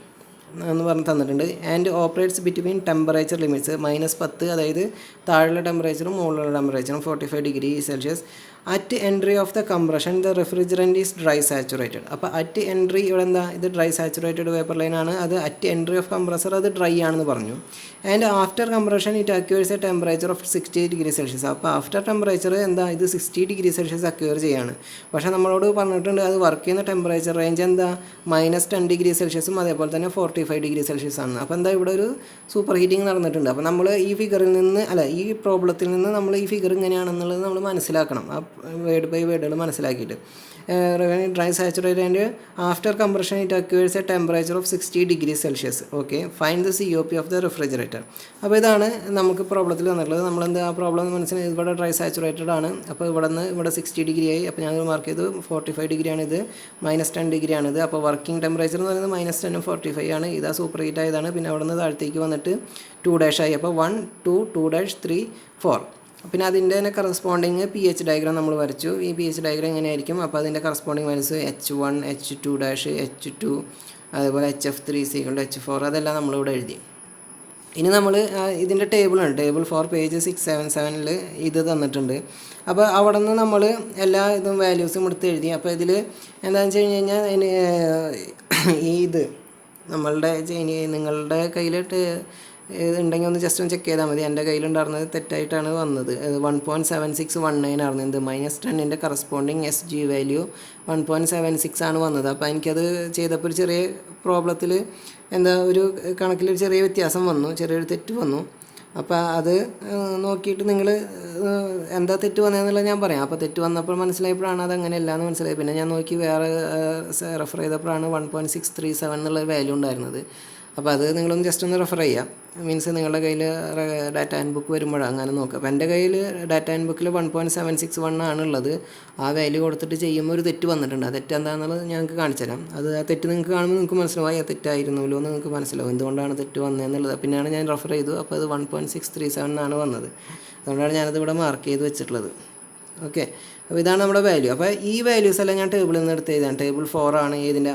എന്ന് പറഞ്ഞ് തന്നിട്ടുണ്ട്. And operates between temperature limits -10, അതായത് താഴെയുള്ള ടെമ്പറേച്ചറും മുകളിലുള്ള ടെമ്പറേച്ചറും 45 degree Celsius. At entry of the compression the refrigerant is dry saturated. അപ്പോൾ അറ്റ് എൻട്രി ഇവിടെ എന്താ, ഇത് ഡ്രൈ സാച്ചുറേറ്റഡ് വേപ്പർ ലൈനാണ്. അത് അറ്റ് എൻട്രി ഓഫ് കംപ്രസർ അത് ഡ്രൈ ആണെന്ന് പറഞ്ഞു. And after compression it occurs a temperature of 60 degree Celsius. അപ്പോൾ ആഫ്റ്റർ ടെമ്പറേച്ചർ എന്താ, ഇത് 60 ഡിഗ്രി സെൽഷ്യസ് അക്യൂർ ചെയ്യാണ്. പക്ഷേ നമ്മളോട് പറഞ്ഞിട്ടുണ്ട് അത് വർക്ക് ചെയ്യുന്ന ടെമ്പറേച്ചർ റേഞ്ച് എന്താ, -10 ഡിഗ്രി സെൽഷ്യസും അതേപോലെ തന്നെ 45 ഡിഗ്രി സെൽഷ്യസ് ആണ്. അപ്പോൾ എന്താ ഇവിടെ ഒരു സൂപ്പർ ഹീറ്റിംഗ് നടന്നിട്ടുണ്ട്. അപ്പോൾ നമ്മൾ ഈ ഫിഗറിൽ നിന്ന് ഈ പ്രോബ്ലത്തിൽ നിന്ന് നമ്മൾ ഈ ഫിഗർ ഇങ്ങനെയാണെന്നുള്ളത് നമ്മൾ മനസ്സിലാക്കണം. ആ വേർഡ് ബൈ വേർഡുകൾ മനസ്സിലാക്കിയിട്ട് dry saturated and after compression it occurs a temperature of 60 degree Celsius. Okay, find the COP of the refrigerator. അപ്പോൾ ഇതാണ് നമുക്ക് പ്രോബ്ലത്തിൽ വന്നിട്ടുള്ളത്. നമ്മളെന്താ ആ പ്രോബ്ലം മനസ്സിലായി, ഇവിടെ ഡ്രൈ സാച്ചുറേറ്റഡ് ആണ്. അപ്പോൾ ഇവിടെ 60 ഡിഗ്രി ആയി. അപ്പോൾ ഞാൻ മാർക്ക് ചെയ്തു 45 ഡിഗ്രിയാണ്, ഇത് -10 ഡിഗ്രിയാണിത്. അപ്പോൾ വർക്കിംഗ് ടെമ്പറേച്ചർ എന്ന് പറയുന്നത് -10 45 ആണ്. ഇതാ സൂപ്പർ ഹീറ്റ് ആയതാണ്. പിന്നെ അവിടെ നിന്ന് താഴത്തേക്ക് വന്നിട്ട് 2' ആയി. അപ്പോൾ 1 2 2' 3 4. പിന്നെ അതിൻ്റെ തന്നെ കറസ്പോണ്ടിങ് pH ഡയഗ്രാം നമ്മൾ വരച്ചു. ഈ pH ഡയഗ്രാം എങ്ങനെയായിരിക്കും? അപ്പോൾ അതിൻ്റെ corresponding values H1 H2' H2 അതേപോലെ HF3 H4 അതെല്ലാം നമ്മളിവിടെ എഴുതി. ഇനി നമ്മൾ ഇതിൻ്റെ ടേബിളാണ്, ടേബിൾ 4 പേജ് 677 ഇത് തന്നിട്ടുണ്ട്. അപ്പോൾ അവിടെ നിന്ന് നമ്മൾ എല്ലാ ഇതും വാല്യൂസും എടുത്ത് എഴുതി. അപ്പോൾ ഇതിൽ എന്താണെന്ന് വെച്ച് കഴിഞ്ഞാൽ ഇത് നിങ്ങളുടെ കയ്യിലിട്ട് ഉണ്ടെങ്കിൽ ഒന്ന് ജസ്റ്റ് ഒന്ന് ചെക്ക് ചെയ്താൽ മതി. എൻ്റെ കയ്യിലുണ്ടായിരുന്നത് തെറ്റായിട്ടാണ് വന്നത്. 1.7619 ആയിരുന്നു. ഇത് -10ൻ്റെ കറസ്പോണ്ടിങ് SG വാല്യൂ 1.76 ആണ് വന്നത്. അപ്പോൾ എനിക്കത് ചെയ്തപ്പോൾ ഒരു ചെറിയ പ്രോബ്ലത്തിൽ ഒരു കണക്കിലൊരു ചെറിയ വ്യത്യാസം വന്നു, ചെറിയൊരു തെറ്റ് വന്നു. അപ്പോൾ അത് നോക്കിയിട്ട് നിങ്ങൾ എന്താ തെറ്റ് വന്നതെന്നുള്ളത് ഞാൻ പറയാം. അപ്പോൾ തെറ്റ് വന്നപ്പോൾ മനസ്സിലായപ്പോഴാണ് അത് അങ്ങനെയല്ല എന്ന് മനസ്സിലായി. പിന്നെ ഞാൻ നോക്കി വേറെ റെഫർ ചെയ്തപ്പോഴാണ് 1.637 എന്നുള്ള വാല്യൂ ഉണ്ടായിരുന്നത്. അപ്പോൾ അത് നിങ്ങളൊന്ന് ജസ്റ്റ് ഒന്ന് റെഫർ ചെയ്യുക. മീൻസ് നിങ്ങളുടെ കയ്യിൽ ഡാറ്റ ആൻഡ് ബുക്ക് വരുമ്പോഴാണ് അങ്ങനെ നോക്കുക. അപ്പോൾ എൻ്റെ കയ്യിൽ ഡാറ്റ ആൻഡ് ബുക്കിൽ 1.761 ആണുള്ളത്. ആ വാല്യൂ കൊടുത്തിട്ട് ചെയ്യുമ്പോൾ ഒരു തെറ്റ് വന്നിട്ടുണ്ട്. ആ തെറ്റ് എന്താണെന്നുള്ളത് ഞങ്ങൾക്ക് കാണിച്ചു തരാം. അത് ആ തെറ്റ് നിങ്ങൾക്ക് കാണുമ്പോൾ നിങ്ങൾക്ക് മനസ്സിലാവും ആ തെറ്റായിരുന്നല്ലോ എന്ന് നിങ്ങൾക്ക് മനസ്സിലാവും എന്തുകൊണ്ടാണ് തെറ്റ് വന്നതെന്നുള്ളത്. പിന്നെയാണ് ഞാൻ റെഫർ ചെയ്തു. അപ്പോൾ അത് 1.637 ആണ് വന്നത്. അതുകൊണ്ടാണ് ഞാനത് ഇവിടെ മാർക്ക് ചെയ്ത് വെച്ചിട്ടുള്ളത്. ഓക്കെ, അപ്പോൾ ഇതാണ് നമ്മുടെ വാല്യൂ. അപ്പോൾ ഈ വാല്യൂസ് എല്ലാം ഞാൻ ടേബിളിൽ നിന്ന് എടുത്ത് എഴുതാം. ടേബിൾ 4 ആണ് ഇതിൻ്റെ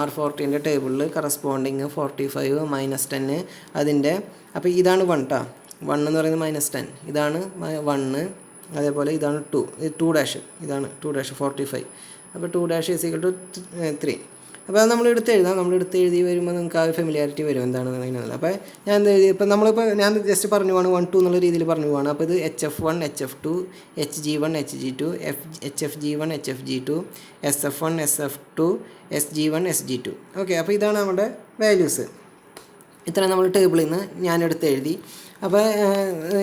R40 ടേബിളിൽ കറസ്പോണ്ടിങ് 45 -10 അതിൻ്റെ. അപ്പോൾ ഇതാണ് 1 ട്ടാ. 1 എന്ന് പറയുന്നത് -10, ഇതാണ് 1, അതേപോലെ ഇതാണ് 2, ഇത് 2' ഇതാണ് 2' 45. അപ്പോൾ 2' = 3. അപ്പോൾ അത് നമ്മൾ എടുത്ത് എഴുതി വരുമ്പോൾ നമുക്ക് ആ ഫെമിലിയാരിറ്റി വരും എന്താണെന്ന് പറയുന്നത്. അപ്പോൾ ഞാൻ എന്ത് എഴുതി, ഇപ്പോൾ നമ്മളിപ്പോൾ ഞാൻ ജസ്റ്റ് പറഞ്ഞു പോവാണ് 1 2 എന്നുള്ള രീതിയിൽ പറഞ്ഞു പോവാണ്. അപ്പോൾ ഇത് HF1 HF2 HG1 HG2 HFG1 HFG2 SF1 SF2 SG1 SG2. Okay, അപ്പോൾ ഇതാണ് നമ്മുടെ വാല്യൂസ്. ഇത്ര നമ്മൾ ടേബിളിൽ നിന്ന് ഞാൻ എടുത്ത് എഴുതി. അപ്പോൾ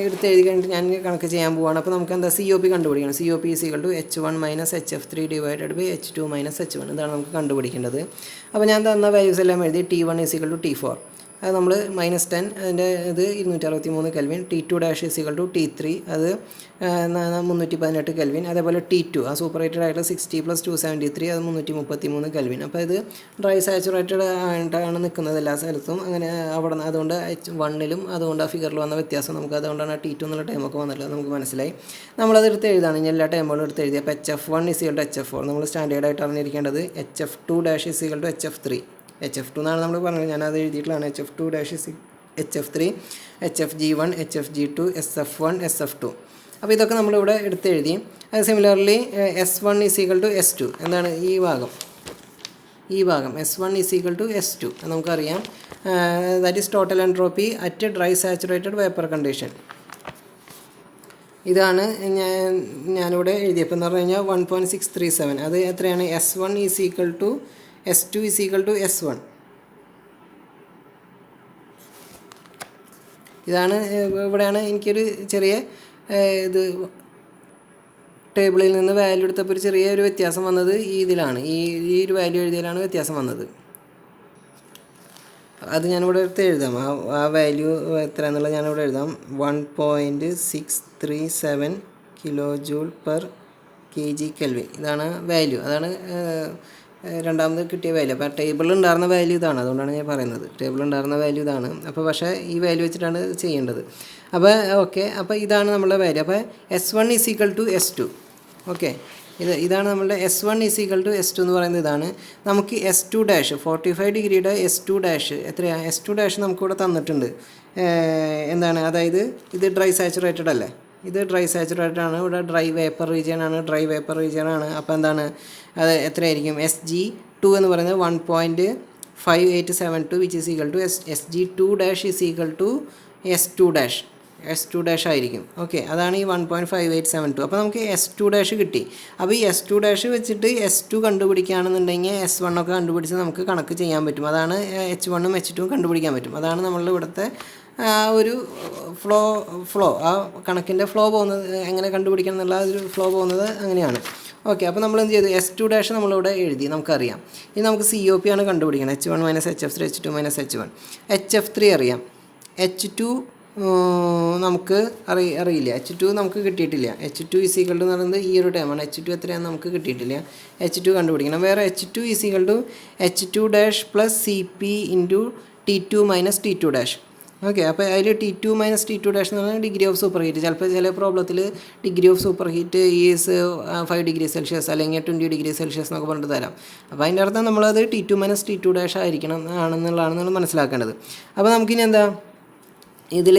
എടുത്ത് എഴുതി കഴിഞ്ഞിട്ട് ഞാൻ കണക്ക് ചെയ്യാൻ പോവുകയാണ്. അപ്പോൾ നമുക്ക് എന്താ COP കണ്ടുപിടിക്കണം. COP H1 - HF3 / H2 - H1 ഇതാണ് നമുക്ക് കണ്ടുപിടിക്കേണ്ടത്. അപ്പോൾ ഞാൻ തന്ന വാല്യൂസ് എല്ലാം എഴുതി. T1 = T4. അത് നമ്മൾ -10 അതിൻ്റെ ഇത് 263 കെൽവിൻ. T2 ഡാഷ് = T3 അത് 318 കെൽവിൻ. അതേപോലെ T2 ആ സൂപ്പർ ഹീറ്റഡ് ആയിട്ടുള്ള 60 + 273 അത് 333 കെൽവിൻ. അപ്പോൾ ഇത് ഡ്രൈ സാച്ചുറേറ്റഡ് ആയിട്ടാണ് നിൽക്കുന്നത് എല്ലാ സ്ഥലത്തും. അങ്ങനെ അവിടെ അതുകൊണ്ട് H1ലും അതുകൊണ്ട് ആ ഫിഗറിൽ വന്ന വ്യത്യാസം നമുക്ക് അതുകൊണ്ടാണ് T2 എന്നുള്ള ടൈമൊക്കെ വന്നിട്ടുള്ളത് നമുക്ക് മനസ്സിലായി. നമ്മളത് എടുത്ത് എഴുതാണ് ഇനി എല്ലാ ടൈമുകളും എടുത്ത് എഴുതി. അപ്പോൾ HF1 = HF4 നമ്മൾ സ്റ്റാൻഡേർഡായിട്ട് അറിഞ്ഞിരിക്കേണ്ടത്. HF2 ഡാഷ് = HF3 HF2 എന്നാണ് നമ്മൾ പറഞ്ഞത്, ഞാനത് എഴുതിയിട്ടുള്ളതാണ്. HF2 dash HF3 HFG1 HFG2 SF1 SF2. അപ്പോൾ ഇതൊക്കെ നമ്മളിവിടെ എടുത്ത് എഴുതി. അത് സിമിലർലി S1 = S2 എന്താണ് ഈ ഭാഗം S1 = S2 നമുക്കറിയാം. That is total entropy at dry saturated vapour condition. ഇതാണ് ഞാനിവിടെ എഴുതിയപ്പോൾ എന്ന് പറഞ്ഞു കഴിഞ്ഞാൽ 1.637. അത് എത്രയാണ്? S1 = S2 = S1. ഇതാണ് ഇവിടെയാണ് എനിക്കൊരു ചെറിയ ഇത് ടേബിളിൽ നിന്ന് വാല്യൂ എടുത്തപ്പോൾ ഒരു ചെറിയൊരു വ്യത്യാസം വന്നത് ഇതിലാണ്. ഈ ഒരു വാല്യൂ എഴുതിയാലാണ് വ്യത്യാസം വന്നത്. അത് ഞാനിവിടെ എടുത്ത് എഴുതാം. ആ വാല്യൂ എത്ര എന്നുള്ളത് ഞാനിവിടെ എഴുതാം. 1.637 kJ/kg. ഇതാണ് വാല്യൂ. അതാണ് രണ്ടാമത് കിട്ടിയ വാല്യൂ. അപ്പോൾ ടേബിളിൽ ഉണ്ടായിരുന്ന വാല്യൂ ഇതാണ്. അതുകൊണ്ടാണ് ഞാൻ പറയുന്നത് ടേബിളിൽ ഉണ്ടായിരുന്ന വാല്യൂ ഇതാണ്. അപ്പോൾ പക്ഷേ ഈ വാല്യൂ വെച്ചിട്ടാണ് ചെയ്യേണ്ടത്. അപ്പോൾ ഓക്കെ, അപ്പോൾ ഇതാണ് നമ്മളുടെ വാല്യൂ. അപ്പോൾ S1 = S2. ഓക്കെ, ഇതാണ് നമ്മളുടെ S1 = S2 എന്ന് പറയുന്നത് ഇതാണ്. നമുക്ക് S2 ഡാഷ് 45 ഡിഗ്രിയുടെ S2 ഡാഷ് എത്രയാണ്? S2 ഡാഷ് നമുക്കിവിടെ തന്നിട്ടുണ്ട്. എന്താണ്? അതായത് ഇത് ഡ്രൈ സാച്ചുറേറ്റഡ് അല്ലേ? ഇത് ഡ്രൈ സാച്ചുറേറ്റഡ് ആണ്. ഇവിടെ ഡ്രൈ വേപ്പർ റീജിയൻ ആണ്. അപ്പോൾ എന്താണ് അത് എത്രയായിരിക്കും? SG2 എന്ന് പറയുന്നത് 1.5872 which is equal to SG2 dash = S2 dash ആയിരിക്കും. ഓക്കെ, അതാണ് ഈ 1.5872. അപ്പോൾ നമുക്ക് S2 ഡാഷ് കിട്ടി. അപ്പോൾ ഈ S2 ഡാഷ് വെച്ചിട്ട് S2 കണ്ടുപിടിക്കുകയാണെന്നുണ്ടെങ്കിൽ S1 ഒക്കെ കണ്ടുപിടിച്ച് നമുക്ക് കണക്ക് ചെയ്യാൻ പറ്റും. അതാണ് H1ഉം H2ഉം കണ്ടുപിടിക്കാൻ പറ്റും. അതാണ് നമ്മളുടെ ഇവിടുത്തെ ഒരു ഫ്ലോ ആ കണക്കിൻ്റെ ഫ്ലോ പോകുന്നത് എങ്ങനെ കണ്ടുപിടിക്കണം എന്നുള്ള ഒരു ഫ്ലോ പോകുന്നത് അങ്ങനെയാണ്. ഓക്കെ, അപ്പോൾ നമ്മൾ എന്ത് ചെയ്തു? S2 ഡാഷ് നമ്മളിവിടെ എഴുതി, നമുക്കറിയാം. ഇനി നമുക്ക് COP ആണ് കണ്ടുപിടിക്കണം. H1 - HF3 H2 - H1. HF3 അറിയാം. H2 നമുക്ക് അറിയില്ല. H2 നമുക്ക് കിട്ടിയിട്ടില്ല. H2 = എന്ന് പറയുന്നത് ഈ ഒരു ടൈമാണ്. H2 എത്രയാണെന്ന് നമുക്ക് കിട്ടിയിട്ടില്ല. H2 കണ്ടുപിടിക്കണം. വേറെ H2 = H2 dash + CP × T2 - T2 dash. Okay, അപ്പോൾ അതിൽ T2 - T2 ഡാഷ് എന്ന് പറഞ്ഞാൽ ഡിഗ്രി ഓഫ് സൂപ്പർ ഹീറ്റ്. ചിലപ്പോൾ ചില പ്രോബ്ലത്തിൽ degree of super heat is 5 degree Celsius അല്ലെങ്കിൽ 20 ഡിഗ്രി സെൽഷ്യസ് എന്നൊക്കെ പറഞ്ഞിട്ട് തരാം. അപ്പോൾ അതിൻ്റെ അർത്ഥം നമ്മളത് T2 - T2 ഡാഷ് ആണെന്നുള്ളതാണ് നമ്മൾ മനസ്സിലാക്കേണ്ടത്. അപ്പോൾ നമുക്കിനി എന്താ ഇതിൽ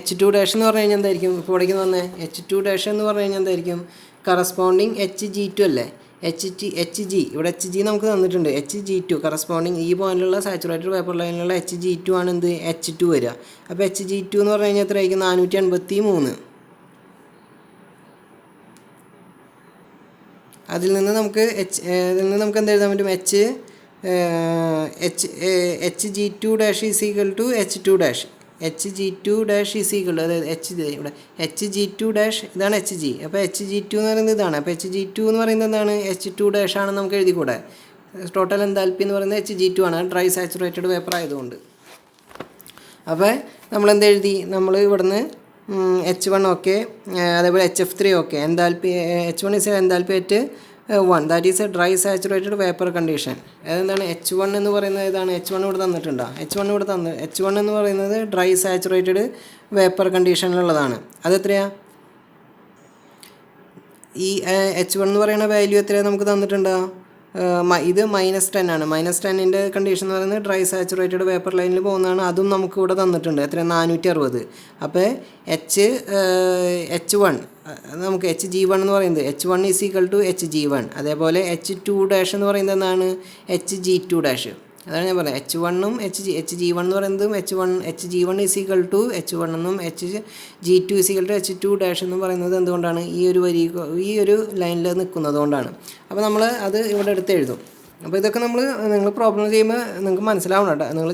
H2 ഡാഷ് എന്ന് പറഞ്ഞു കഴിഞ്ഞാൽ എന്തായിരിക്കും? ഇപ്പോൾ ഇവിടേക്ക് വന്നേ H2 ഡാഷ് എന്ന് പറഞ്ഞു കഴിഞ്ഞാൽ എന്തായിരിക്കും? കറസ്പോണ്ടിങ് HG2 അല്ലേ? HG ഇവിടെ HG നമുക്ക് തന്നിട്ടുണ്ട്. HG2 കറസ്പോണ്ടിങ് ഈ പോയിന്റിലുള്ള സാച്ചുറേറ്റഡ് വേപ്പർ ലൈനിലുള്ള HG2 ആണ് എന്ത്? H2 വരിക. അപ്പോൾ HG2 എന്ന് പറഞ്ഞു കഴിഞ്ഞാൽ എത്രയായിരിക്കും? 483. അതിൽ നിന്ന് നമുക്ക് എന്ത് എഴുതാൻ പറ്റും? HG2 dash = H2 dash. HG2 dash അതായത് ഇവിടെ HG2 ഡാഷ് ഇതാണ് HG. അപ്പോൾ HG2 എന്ന് പറയുന്നത് ഇതാണ്. അപ്പോൾ HG2 എന്ന് പറയുന്നത് എന്താണ്? H2 ഡാഷ് ആണെന്ന് നമുക്ക് എഴുതിക്കൂടെ? ടോട്ടൽ എൻതാൽപ്പി എന്ന് പറയുന്നത് HG2 ആണ്, ഡ്രൈ സാച്ചുറേറ്റഡ് വേപ്പർ ആയതുകൊണ്ട്. അപ്പോൾ നമ്മളെന്ത് എഴുതി? നമ്മൾ ഇവിടുന്ന് H1 ഓക്കെ, അതേപോലെ HF3 okay. H1 is enthalpy at 1 that is A dry saturated vapour condition. അതെന്താണ്? H1 എന്ന് പറയുന്നത് ഏതാണ്? H1 ഇവിടെ തന്നിട്ടുണ്ടോ? H1 എന്ന് പറയുന്നത് ഡ്രൈ സാച്ചുറേറ്റഡ് വേപ്പർ കണ്ടീഷനിലുള്ളതാണ്. അതെത്രയാണ്? ഈ H1 എന്ന് പറയുന്ന വാല്യൂ എത്രയാണ് നമുക്ക് തന്നിട്ടുണ്ടോ? ഇത് -10 ആണ്. -10ൻ്റെ കണ്ടീഷൻ എന്ന് പറയുന്നത് ഡ്രൈ സാച്ചുറേറ്റഡ് വേപ്പർ ലൈനിൽ പോകുന്നതാണ്. അതും നമുക്ക് ഇവിടെ തന്നിട്ടുണ്ട്. എത്രയാണ്? 460. അപ്പോൾ H1 നമുക്ക് HG1 എന്ന് പറയുന്നത് H1 = HG1. അതേപോലെ H2 ഡാഷ് എന്ന് പറയുന്നത് എന്താണ്? HG2 dash. അതാണ് ഞാൻ പറയുന്നത്. H1ഉം HG1 എന്ന് പറയുന്നതും HG1 = H1 എന്നും HG2 = H2 ഡാഷ് എന്ന് പറയുന്നത് എന്തുകൊണ്ടാണ്? ഈ ഒരു ലൈനിൽ നിൽക്കുന്നത് കൊണ്ടാണ്. അപ്പോൾ നമ്മൾ അത് ഇവിടെ എടുത്ത് എഴുതും. അപ്പോൾ ഇതൊക്കെ നിങ്ങൾ പ്രോബ്ലം ചെയ്യുമ്പോൾ നിങ്ങൾക്ക് മനസ്സിലാവണം കേട്ടോ. നിങ്ങൾ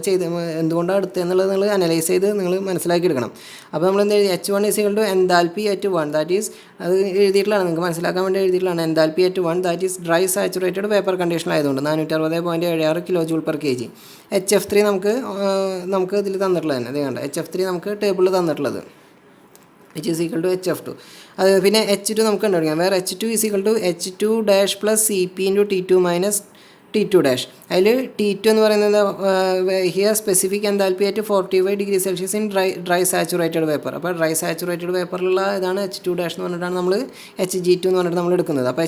എന്തുകൊണ്ടാണ് എടുത്തതെന്നുള്ളത് നിങ്ങൾ അനലൈസ് ചെയ്ത് നിങ്ങൾ മനസ്സിലാക്കി എടുക്കണം. അപ്പോൾ നമ്മൾ എന്ത് H1 = enthalpy at 1, that is അത് എഴുതിയിട്ടുള്ളതാണ്, നിങ്ങൾക്ക് മനസ്സിലാക്കാൻ വേണ്ടി എഴുതിയിട്ടുള്ളതാണ്. Enthalpy at 1 that is dry saturated vapour കണ്ടീഷനിലായതുകൊണ്ട് 460.76 kJ/kg. HF3 നമുക്ക് ഇതിൽ തന്നിട്ടുള്ളത് തന്നെ, അത് കണ്ട HF3 നമുക്ക് ടേബിളിൽ തന്നിട്ടുള്ളത് which is equal to HF2. അത് പിന്നെ H2 നമുക്ക് കണ്ടുപിടിക്കാം. വേറെ H2 = H2 dash plus Cp into T2 minus T2 dash. അതിൽ T2 എന്ന് പറയുന്നത് here specific enthalpy at 45 degree Celsius in dry saturated vapour. അപ്പോൾ ഡ്രൈ സാച്ചുറേറ്റഡ് വേപ്പറിലുള്ള ഇതാണ് H2 dash എന്ന് പറഞ്ഞിട്ടാണ് നമ്മൾ Hg2 എന്ന് പറഞ്ഞിട്ട് നമ്മൾ എടുക്കുന്നത്. അപ്പോൾ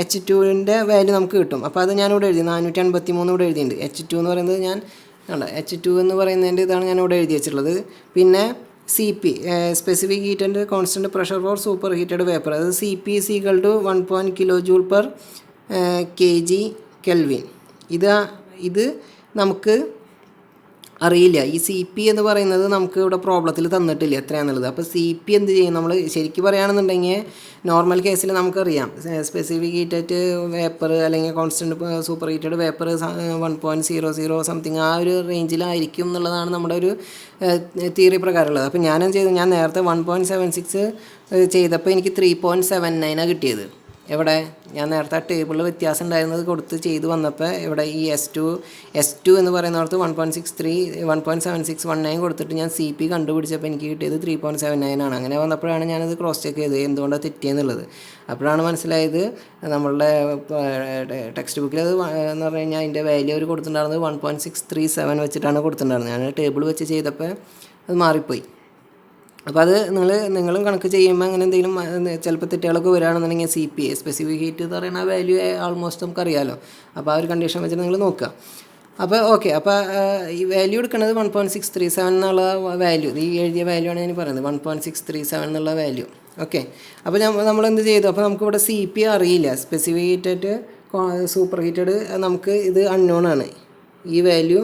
H2ൻ്റെ വാല്യൂ നമുക്ക് കിട്ടും. അപ്പോൾ അത് ഞാനിവിടെ എഴുതി 453 ഇവിടെ എഴുതിയിട്ടുണ്ട്. H2 എന്ന് പറയുന്നത് H2 എന്ന് പറയുന്നതിൻ്റെ ഇതാണ് ഞാനിവിടെ എഴുതി വെച്ചിട്ടുള്ളത്. പിന്നെ CP specific heat and constant pressure four super heated vapour, അത് CP = 1 kJ/kg. ഇത് നമുക്ക് അറിയില്ല. ഈ CP എന്ന് പറയുന്നത് നമുക്ക് ഇവിടെ പ്രോബ്ലത്തിൽ തന്നിട്ടില്ല എത്രയാണെന്നുള്ളത്. അപ്പോൾ CP എന്ത് ചെയ്യും, നമ്മൾ ശരിക്കും പറയുകയാണെന്നുണ്ടെങ്കിൽ നോർമൽ കേസിൽ നമുക്കറിയാം സ്പെസിഫിക് ഹീറ്റഡ് വേപ്പർ അല്ലെങ്കിൽ constant super heated vapour 1.00 something ആ ഒരു റേഞ്ചിലായിരിക്കും എന്നുള്ളതാണ് നമ്മുടെ ഒരു തിയറി പ്രകാരമുള്ളത്. അപ്പോൾ ഞാൻ നേരത്തെ 1.76 ചെയ്തപ്പോൾ എനിക്ക് 3.79 കിട്ടിയത്. എവിടെ ഞാൻ നേരത്തെ ആ ടേബിളിൽ വ്യത്യാസം ഉണ്ടായിരുന്നത് കൊടുത്ത് ചെയ്ത് വന്നപ്പോൾ ഇവിടെ ഈ S2 എന്ന് പറയുന്നിടത്ത് 1.7619 കൊടുത്തിട്ട് ഞാൻ CP കണ്ടുപിടിച്ചപ്പോൾ എനിക്ക് കിട്ടിയത് 3.79 ആണ്. അങ്ങനെ വന്നപ്പോഴാണ് ഞാനത് ക്രോസ് ചെക്ക് ചെയ്തത് എന്തുകൊണ്ടാണ് തെറ്റിയെന്നുള്ളത്. അപ്പോഴാണ് മനസ്സിലായത് നമ്മളുടെ ടെക്സ്റ്റ് ബുക്കിൽ അത് എന്ന് പറഞ്ഞു കഴിഞ്ഞാൽ അതിൻ്റെ വാല്യൂ അവർ കൊടുത്തിട്ടുണ്ടായിരുന്നത് 1.637 വെച്ചിട്ടാണ് കൊടുത്തിട്ടുണ്ടായിരുന്നത്. ഞാൻ ടേബിൾ വെച്ച് ചെയ്തപ്പോൾ അത് മാറിപ്പോയി. അപ്പോൾ അത് നിങ്ങളും കണക്ക് ചെയ്യുമ്പോൾ അങ്ങനെ എന്തെങ്കിലും ചിലപ്പോൾ തെറ്റുകളൊക്കെ വരികയാണെന്നുണ്ടെങ്കിൽ CP സ്പെസിഫിക് ഹീറ്റ് എന്ന് പറയുന്ന വാല്യൂ ആൾമോസ്റ്റ് നമുക്കറിയാമല്ലോ. അപ്പോൾ ആ ഒരു കണ്ടീഷൻ വെച്ചിട്ട് നിങ്ങൾ നോക്കുക. അപ്പോൾ ഓക്കെ, അപ്പോൾ ഈ വാല്യൂ എടുക്കുന്നത് 1.637 എന്നുള്ള വാല്യൂ, ഈ എഴുതിയ വാല്യൂ ആണ് ഞാൻ പറയുന്നത് 1.637 എന്നുള്ള വാല്യൂ. ഓക്കെ, അപ്പോൾ നമ്മളെന്ത് ചെയ്തു, അപ്പോൾ നമുക്കിവിടെ CP അറിയില്ല, സ്പെസിഫിക് ഹീറ്റായിട്ട് സൂപ്പർ ഹീറ്റഡ് നമുക്ക് ഇത് അൺനോൺ ആണ്, ഈ വാല്യൂ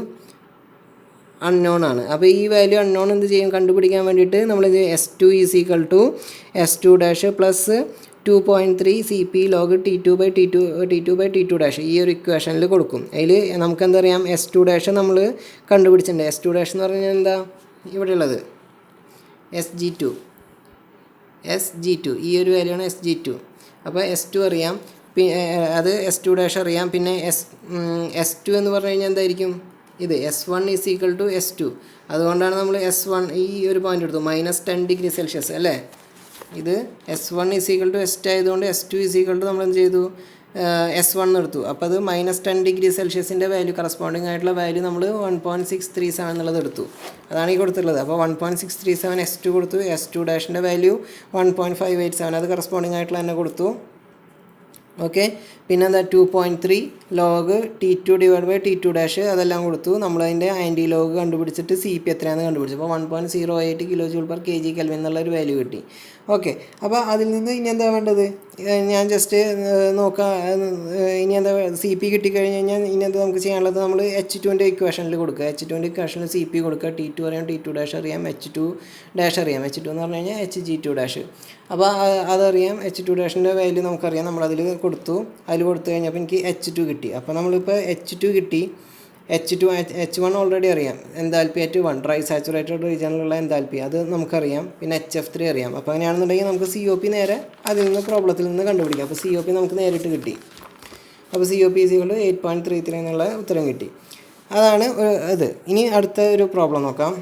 അൺനോൺ ആണ്. അപ്പോൾ ഈ വാല്യൂ അൺനോൺ എന്ത് ചെയ്യും കണ്ടുപിടിക്കാൻ വേണ്ടിയിട്ട് നമ്മൾ S2 = S2 dash plus 2.3 CP log T2/T2 dash ഈ ഒരു ഇക്വേഷനിൽ കൊടുക്കും. അതിൽ നമുക്കെന്തറിയാം S2 dash നമ്മൾ കണ്ടുപിടിച്ചിട്ടുണ്ട്. S2 dash എന്ന് പറഞ്ഞാൽ എന്താ ഇവിടെയുള്ളത് SG2 ഈ ഒരു വാല്യൂ ആണ് SG2. അപ്പോൾ S2 അറിയാം, അത് S2 dash അറിയാം. പിന്നെ S2 എന്ന് പറഞ്ഞു കഴിഞ്ഞാൽ എന്തായിരിക്കും, ഇത് S1 = S2. അതുകൊണ്ടാണ് നമ്മൾ S1 ഈ ഒരു പോയിൻ്റ് എടുത്തു -10 degree Celsius അല്ലേ. ഇത് S1 = S2 ആയതുകൊണ്ട് S2 = നമ്മൾ എന്ത് ചെയ്തു S1 എടുത്തു. അപ്പോൾ അത് -10 degree Celsiusൻ്റെ വാല്യൂ കറസ്പോണ്ടിങ് ആയിട്ടുള്ള വാല്യൂ നമ്മൾ 1.637 എന്നുള്ളത് എടുത്തു. അതാണ് ഈ കൊടുത്തിട്ടുള്ളത്. അപ്പോൾ 1.637 S2 കൊടുത്തു. S2 ഡാഷിൻ്റെ വാല്യൂ 1.587 അത് കറസ്പോണ്ടിങ് ആയിട്ടുള്ള തന്നെ കൊടുത്തു. ഓക്കെ, പിന്നെ എന്താ 2.3 log T2/T2 dash അതെല്ലാം കൊടുത്തു. നമ്മളതിൻ്റെ ആൻറ്റി ലോഗ് കണ്ടുപിടിച്ചിട്ട് CP എത്രയാണെന്ന് കണ്ടുപിടിച്ചു. അപ്പോൾ 1.08 kJ/kg എന്നുള്ളൊരു വാല്യൂ കിട്ടി. ഓക്കെ, അപ്പോൾ അതിൽ നിന്ന് ഇനി എന്താ വേണ്ടത്, ഞാൻ ജസ്റ്റ് നോക്കാം. ഇനി എന്താ CP കിട്ടിക്കഴിഞ്ഞ് കഴിഞ്ഞാൽ ഇനി എന്താ നമുക്ക് ചെയ്യാനുള്ളത്, നമ്മൾ H2ൻ്റെ ഇക്വേഷനിൽ കൊടുക്കുക. H2ൻ്റെ ഇക്വേഷനിൽ CP കൊടുക്കുക. T2 അറിയാം, T2 dash അറിയാം, H2 dash അറിയാം. H2 എന്ന് പറഞ്ഞു കഴിഞ്ഞാൽ Hg2 dash. അപ്പോൾ അതറിയാം, H2 ഡാഷിൻ്റെ വാല്യൂ നമുക്കറിയാം. നമ്മളതിൽ കൊടുത്തു. അതിൽ കൊടുത്തു കഴിഞ്ഞപ്പോൾ എനിക്ക് H2 കിട്ടി. അപ്പോൾ നമ്മളിപ്പോൾ H2 കിട്ടി. H1 ഓൾറെഡി അറിയാം, എൻതാൽപ്പി അറ്റ് 1 ഡ്രൈ സാച്ചുറേറ്റഡ് റീജിയനിലുള്ള എൻതാൽപ്പി അത് നമുക്കറിയാം. പിന്നെ HF3 അറിയാം. അപ്പോൾ അങ്ങനെയാണെന്നുണ്ടെങ്കിൽ നമുക്ക് COP നേരെ അതിൽ നിന്ന് പ്രോബ്ലത്തിൽ നിന്ന് കണ്ടുപിടിക്കാം. അപ്പോൾ COP നമുക്ക് നേരിട്ട് കിട്ടി. അപ്പോൾ COP = 8.33 എന്നുള്ള ഉത്തരം കിട്ടി. അതാണ് ഇത്. ഇനി അടുത്ത ഒരു പ്രോബ്ലം നോക്കാം.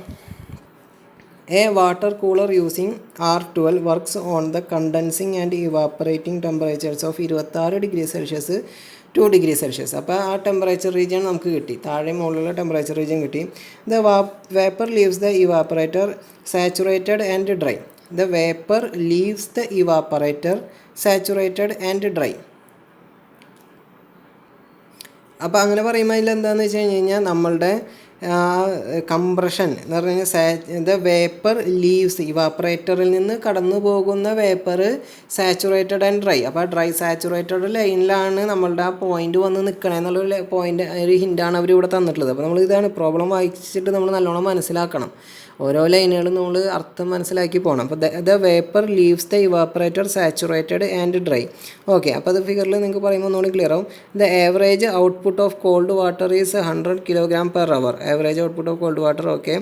A water cooler using R12 works on the condensing and evaporating temperatures of 26 degree Celsius 2 degree Celsius. അപ്പോൾ ആ ടെമ്പറേച്ചർ റീജിയൻ നമുക്ക് കിട്ടി. താഴെ മുകളിലുള്ള ടെമ്പറേച്ചർ റീജിയൻ കിട്ടി. The vapor leaves the evaporator saturated and dry. The vapor leaves the evaporator saturated and dry. അപ്പോൾ അങ്ങനെ പറയുമ്പോൾ അതിൽ എന്താണെന്ന് വെച്ച് കഴിഞ്ഞ് കഴിഞ്ഞാൽ നമ്മളുടെ കംപ്രഷൻ എന്ന് പറഞ്ഞു കഴിഞ്ഞാൽ ദ വേപ്പർ ലീവ്സ് ഇവാപ്പറേറ്ററിൽ നിന്ന് കടന്നു പോകുന്ന വേപ്പർ സാച്ചുറേറ്റഡ് ആൻഡ് ഡ്രൈ. അപ്പോൾ ഡ്രൈ സാച്ചുറേറ്റഡ് ലൈനിലാണ് നമ്മളുടെ ആ പോയിന്റ് വന്ന് നിൽക്കണേ എന്നുള്ള പോയിന്റ് ഒരു ഹിൻ്റാണ് അവർ ഇവിടെ തന്നിട്ടുള്ളത്. അപ്പോൾ നമ്മൾ ഇതാണ് പ്രോബ്ലം വായിച്ചിട്ട് നമ്മൾ നല്ലോണം മനസ്സിലാക്കണം. ഓരോ ലൈനുകളും നമ്മൾ അർത്ഥം മനസ്സിലാക്കി പോകണം. അപ്പോൾ the vapour leaves the evaporator saturated and dry. Okay, അപ്പോൾ അത് ഫിഗറിൽ നിങ്ങൾക്ക് പറയുമ്പോൾ ഒന്നുകൂടി ക്ലിയർ ആവും. The average output of cold water is 100 kg/h. Average output of cold water, okay,